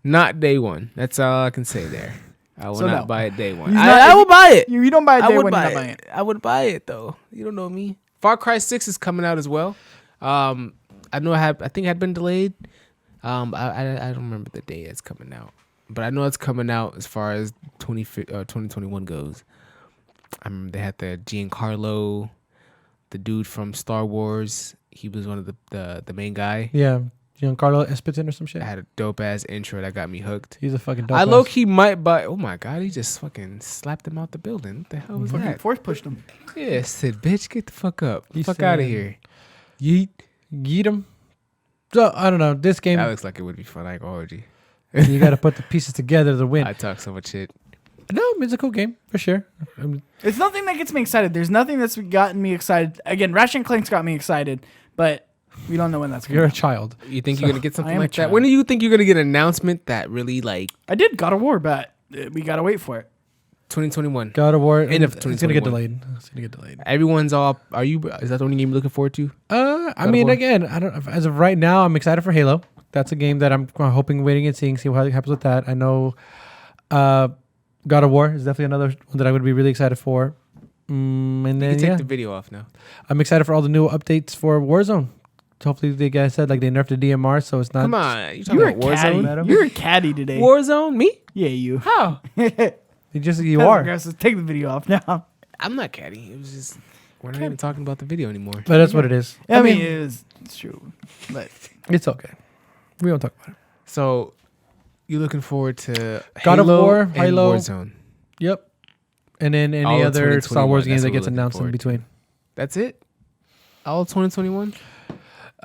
Speaker 1: Not day one. That's all I can say there. I will
Speaker 2: So
Speaker 1: not
Speaker 2: no.
Speaker 1: buy it day one.
Speaker 2: He's
Speaker 1: I,
Speaker 2: not-
Speaker 1: I will buy it.
Speaker 2: you don't buy it
Speaker 1: I
Speaker 2: day
Speaker 1: would
Speaker 2: when you're
Speaker 1: buy
Speaker 2: not buying
Speaker 1: it.
Speaker 2: it.
Speaker 1: I would buy it though. You don't know me. Far Cry 6 is coming out as well. I know I think it had been delayed. I don't remember the day it's coming out, but I know it's coming out as far as 2021 goes. I remember they had the Giancarlo, the dude from Star Wars. He was one of the main guy.
Speaker 3: Yeah, Giancarlo Esposito or some shit.
Speaker 1: I had a dope ass intro that got me hooked.
Speaker 3: He's a fucking dope.
Speaker 1: I low key might buy. Oh my god, he just fucking slapped him out the building. What the hell was
Speaker 2: Fucking
Speaker 1: that?
Speaker 2: force pushed him.
Speaker 1: Yeah, Sid, bitch, get the fuck up.
Speaker 3: He
Speaker 1: Fuck out of
Speaker 3: said-
Speaker 1: here.
Speaker 3: Yeet him. So I don't know. This game,
Speaker 1: That looks like it would be fun. Like orgy.
Speaker 3: you got to put the pieces together to win.
Speaker 1: I talk so much shit.
Speaker 3: No, it's a cool game for sure.
Speaker 2: It's nothing that gets me excited. There's nothing that's gotten me excited. Again, Ratchet and Clank's got me excited, but we don't know when that's going
Speaker 3: You're
Speaker 2: to
Speaker 3: a child.
Speaker 1: You think you're gonna get
Speaker 2: I
Speaker 1: something
Speaker 2: am a
Speaker 1: like that?
Speaker 2: child.
Speaker 1: When do you think you're gonna get an announcement that really like
Speaker 2: I did God of War, but we got to wait for it.
Speaker 1: 2021?
Speaker 3: God of War.
Speaker 1: End of
Speaker 3: It's gonna get
Speaker 1: 2021.
Speaker 3: delayed. It's gonna get delayed.
Speaker 1: Everyone's all. Are you? Is that the only game you're looking forward to?
Speaker 3: I
Speaker 1: of
Speaker 3: mean,
Speaker 1: War?
Speaker 3: again, I don't. As of right now, I'm excited for Halo. That's a game that I'm hoping, waiting, and seeing. See what happens with that. I know, God of War is definitely another one that I would be really excited for. And
Speaker 1: You
Speaker 3: then
Speaker 1: can take
Speaker 3: yeah,
Speaker 1: the video off now.
Speaker 3: I'm excited for all the new updates for Warzone. Hopefully, the guy said like they nerfed the DMR, so it's not.
Speaker 1: Come on, you talking
Speaker 2: You're a
Speaker 1: about
Speaker 2: caddy.
Speaker 1: Warzone?
Speaker 2: You're a caddy today.
Speaker 1: Warzone? Me?
Speaker 2: Yeah, you.
Speaker 1: How?
Speaker 3: You
Speaker 2: That's
Speaker 3: are.
Speaker 2: aggressive. Take the video off now.
Speaker 1: I'm not caddy. It was just we're not even talking about the video anymore.
Speaker 3: But that's what it is.
Speaker 2: I mean, it's true, but
Speaker 3: It's okay. We won't talk about it.
Speaker 1: So you're looking forward to
Speaker 3: God of
Speaker 1: Halo
Speaker 3: War,
Speaker 1: and
Speaker 3: Halo.
Speaker 1: Warzone.
Speaker 3: Yep. And then
Speaker 1: All
Speaker 3: any
Speaker 1: of
Speaker 3: other Star
Speaker 1: 2021,
Speaker 3: Wars game
Speaker 1: that's
Speaker 3: that
Speaker 1: what
Speaker 3: gets
Speaker 1: we're looking
Speaker 3: announced in
Speaker 1: forward to.
Speaker 3: between.
Speaker 1: That's it. All of 2021.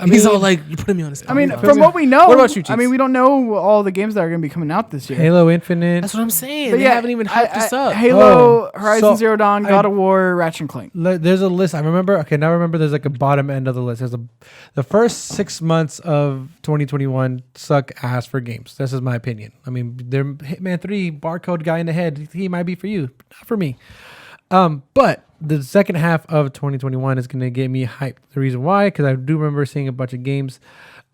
Speaker 3: I
Speaker 1: He's
Speaker 3: mean-
Speaker 1: all like, you put me on the spot.
Speaker 2: I mean,
Speaker 1: He's
Speaker 2: from
Speaker 1: all-
Speaker 2: what we know,
Speaker 1: What about you,
Speaker 2: I mean,
Speaker 1: Cheeks?
Speaker 2: we don't know all the games that are going to be coming out this year.
Speaker 3: Halo Infinite.
Speaker 1: That's what I'm saying.
Speaker 2: But
Speaker 1: They haven't even hyped us up.
Speaker 2: Halo,
Speaker 3: Oh,
Speaker 2: Horizon
Speaker 3: so
Speaker 2: Zero Dawn, God of War, Ratchet and Clank.
Speaker 3: There's a list. I remember. Okay, now I remember. There's like a bottom end of the list. The first 6 months of 2021 suck ass for games. This is my opinion. I mean, they're Hitman 3 barcode guy in the head. He might be for you, but not for me. But the second half of 2021 is going to get me hyped. The reason why, because I do remember seeing a bunch of games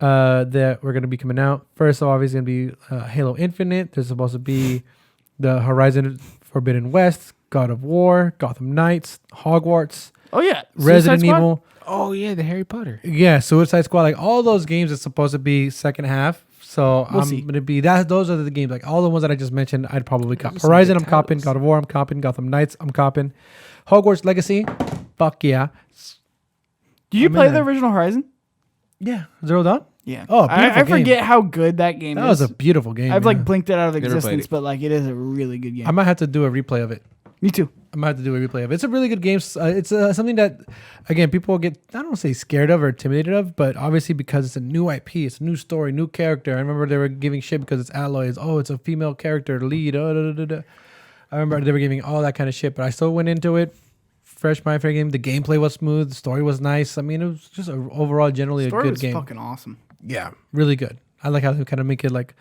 Speaker 3: that were going to be coming out. First of all, obviously going to be Halo Infinite. There's supposed to be the Horizon Forbidden West, God of War, Gotham Knights, Hogwarts,
Speaker 2: Oh yeah,
Speaker 3: Resident
Speaker 2: Suicide Squad?
Speaker 3: Evil.
Speaker 1: Oh yeah, the Harry Potter.
Speaker 3: Yeah, Suicide Squad. Like all those games are supposed to be second half. So
Speaker 2: We'll
Speaker 3: I'm
Speaker 2: see.
Speaker 3: gonna be that. Those are the games. Like all the ones that I just mentioned, I'd probably cop.
Speaker 1: Those are some
Speaker 3: Horizon,
Speaker 1: good
Speaker 3: I'm copping.
Speaker 1: titles.
Speaker 3: God of War, I'm copping. Gotham Knights, I'm copping. Hogwarts Legacy, fuck yeah.
Speaker 2: Did you
Speaker 3: I'm
Speaker 2: play
Speaker 3: in
Speaker 2: the
Speaker 3: there.
Speaker 2: original Horizon?
Speaker 3: Yeah, Zero Dawn.
Speaker 2: Yeah.
Speaker 3: Oh,
Speaker 2: I
Speaker 3: beautiful game.
Speaker 2: forget how good that game
Speaker 3: That
Speaker 2: is.
Speaker 3: was a beautiful game.
Speaker 2: I've
Speaker 3: yeah.
Speaker 2: like blinked it out of
Speaker 1: Never played
Speaker 2: existence,
Speaker 1: it.
Speaker 2: but like it is a really good game.
Speaker 3: I might have to do a replay of it.
Speaker 2: Me too.
Speaker 3: I might have to do a replay of it. It's a really good game. It's something that, again, people get, I don't want to say scared of or intimidated of, but obviously because it's a new IP, it's a new story, new character. I remember they were giving shit because it's alloys. Oh, it's a female character, lead. I remember they were giving all that kind of shit, but I still went into it. Fresh mind for the game. The gameplay was smooth. The story was nice. I mean, it was just overall generally
Speaker 2: Story
Speaker 3: a good
Speaker 2: was
Speaker 3: game.
Speaker 2: fucking awesome.
Speaker 3: Yeah, really good. I like how they kind of make it like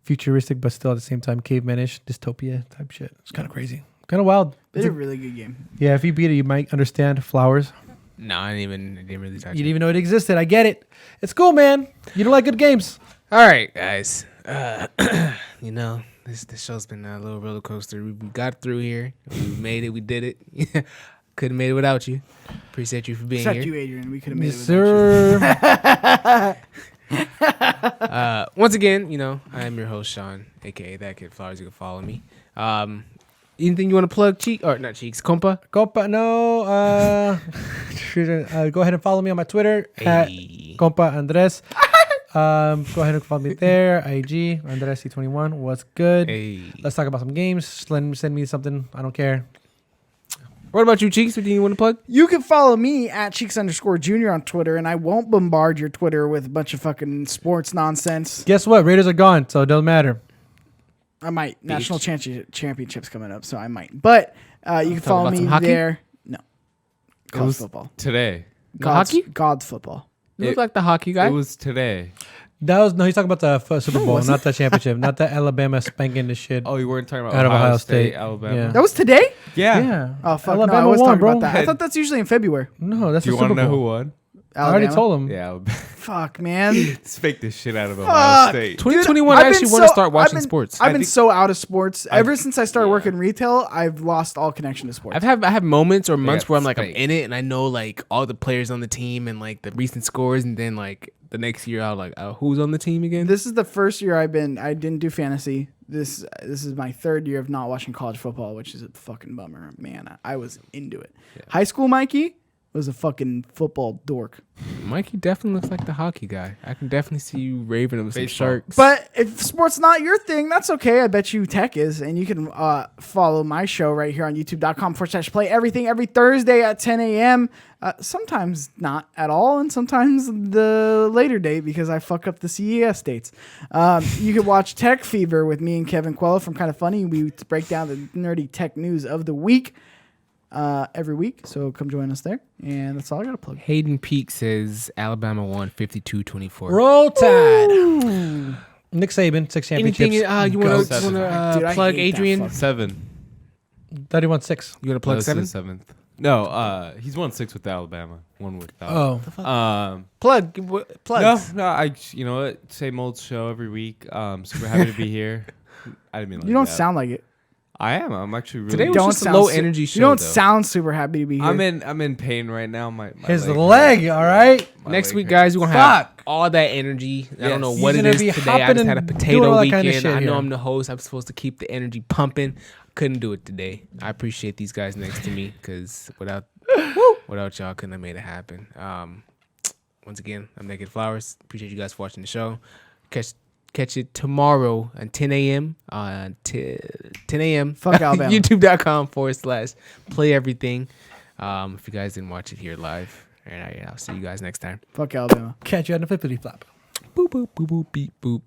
Speaker 3: futuristic, but still at the same time cavemanish, dystopia type shit. It's kind of crazy. Kind of wild.
Speaker 2: It's a really good game.
Speaker 3: Yeah, if you beat it, you might understand Flowers.
Speaker 1: No, I didn't really touch
Speaker 3: You
Speaker 1: it.
Speaker 3: didn't even know it existed. I get it. It's cool, man. You don't like good games.
Speaker 1: All right, guys. This show's been a little roller coaster. We got through here. We made it. We did it. Couldn't have made it without you. Appreciate you for being
Speaker 2: Except
Speaker 1: here.
Speaker 2: you, Adrian. We could have made
Speaker 3: Yes,
Speaker 2: it
Speaker 3: sir.
Speaker 1: Once again, I am your host, Shawn, aka That Kid Flowers. You can follow me. Anything you want to plug, not Cheeks, Compa?
Speaker 3: Compa, no. Go ahead and follow me on my Twitter at
Speaker 1: Hey.
Speaker 3: Compa Andres. Go ahead and follow me there. IG Andres C21. What's good?
Speaker 1: Hey.
Speaker 3: Let's talk about some games. Send me something. I don't care.
Speaker 1: What about you, Cheeks? What do you want to plug?
Speaker 2: You can follow me at Cheeks_Jr. on Twitter, and I won't bombard your Twitter with a bunch of fucking sports nonsense.
Speaker 3: Guess what? Raiders are gone, so it doesn't matter.
Speaker 2: I might. National championships coming up, so I might. But you can follow
Speaker 1: about
Speaker 2: me
Speaker 1: some hockey?
Speaker 2: there. No.
Speaker 4: It
Speaker 2: College
Speaker 4: was
Speaker 2: football.
Speaker 4: today.
Speaker 1: Hockey?
Speaker 2: God's football.
Speaker 1: You look like the hockey guy.
Speaker 4: It was today.
Speaker 3: He's talking about the Super Bowl, not the championship, not the Alabama spanking the shit
Speaker 4: Oh, you weren't talking about
Speaker 3: out of Ohio State.
Speaker 4: Alabama.
Speaker 3: Yeah.
Speaker 2: That was today?
Speaker 4: Yeah.
Speaker 2: Oh, fuck.
Speaker 3: Alabama
Speaker 2: no, I was
Speaker 3: won,
Speaker 2: talking
Speaker 3: bro.
Speaker 2: about that. I thought that's usually in February.
Speaker 3: No, that's
Speaker 4: Do you
Speaker 3: the
Speaker 4: want
Speaker 3: Super
Speaker 4: to know who
Speaker 3: Bowl.
Speaker 4: won?
Speaker 3: I already
Speaker 2: Alabama?
Speaker 3: told him.
Speaker 4: Yeah, Alabama.
Speaker 2: Fuck, man.
Speaker 4: Let's fake this shit out of Ohio State.
Speaker 1: 2021,
Speaker 2: Dude,
Speaker 1: I actually want to start watching sports.
Speaker 2: I've been so out of sports. Ever since I started working retail, I've lost all connection to sports.
Speaker 1: I have moments or months
Speaker 4: got
Speaker 1: where I'm like, I'm
Speaker 4: spanked.
Speaker 1: in it and I know like all the players on the team and like the recent scores, and then like the next year I'll like, who's on the team again?
Speaker 2: This is the first year I didn't do fantasy. This is my third year of not watching college football, which is a fucking bummer. Man, I was into it.
Speaker 1: Yeah.
Speaker 2: High school Mikey was a fucking football dork.
Speaker 1: Mikey definitely looks like the hockey guy. I can definitely see you raving of some
Speaker 4: Baseball.
Speaker 1: sharks.
Speaker 2: But if sports not your thing, that's okay. I bet you tech is. And you can follow my show right here on youtube.com/play everything every Thursday at 10 a.m. Sometimes not at all, and sometimes the later date because I fuck up the CES dates. You can watch Tech Fever with me and Kevin Quello from Kind of Funny. We break down the nerdy tech news of the week every week. So come join us there. And that's all I got to plug.
Speaker 1: Hayden Peak says Alabama won 52-24.
Speaker 3: Roll Tide. Nick Saban, 6 championships.
Speaker 1: Anything you want
Speaker 4: Seven.
Speaker 2: Dude,
Speaker 1: to
Speaker 2: I
Speaker 1: plug,
Speaker 2: hate that
Speaker 1: Adrian?
Speaker 2: fuck.
Speaker 4: 7.
Speaker 3: That he won 6.
Speaker 1: You want to plug
Speaker 4: This
Speaker 1: 7?
Speaker 4: is 7th. No, he's won 6 with Alabama. 1 without.
Speaker 3: Oh.
Speaker 1: Plugs.
Speaker 4: No, you know what? Same old show every week. Super happy to be here. I didn't mean like
Speaker 2: You don't
Speaker 4: that.
Speaker 2: sound like it.
Speaker 4: I am. I'm actually really.
Speaker 1: Today was
Speaker 2: Don't
Speaker 1: just a
Speaker 2: sound
Speaker 1: low
Speaker 2: su-
Speaker 1: energy show.
Speaker 2: You don't
Speaker 1: though.
Speaker 2: sound super happy to be here.
Speaker 4: I'm in pain right now. My
Speaker 3: His
Speaker 4: leg
Speaker 3: leg,
Speaker 4: hurts.
Speaker 3: all right?
Speaker 4: My
Speaker 1: Next
Speaker 4: leg
Speaker 1: week,
Speaker 4: hurts.
Speaker 1: guys, we're gonna have
Speaker 3: Fuck.
Speaker 1: all that energy. I don't know
Speaker 4: Yes.
Speaker 1: what
Speaker 3: He's
Speaker 1: it
Speaker 3: gonna
Speaker 1: is
Speaker 3: be
Speaker 1: today. I
Speaker 3: hopping
Speaker 1: just had a
Speaker 3: and doing
Speaker 1: potato
Speaker 3: all that kinda
Speaker 1: weekend.
Speaker 3: shit
Speaker 1: I know
Speaker 3: here.
Speaker 1: I'm the host. I'm supposed to keep the energy pumping. Couldn't do it today. I appreciate these guys next to me because without y'all, couldn't have made it happen. Once again, I'm Naked Flowers. Appreciate you guys for watching the show. Catch it tomorrow at 10 a.m. 10 a.m.
Speaker 2: Fuck Alabama.
Speaker 1: YouTube.com/play everything. If you guys didn't watch it here live, and I'll see you guys next time.
Speaker 2: Fuck Alabama.
Speaker 3: Catch you on the flippity flop.
Speaker 1: Boop boop boop boop beep boop.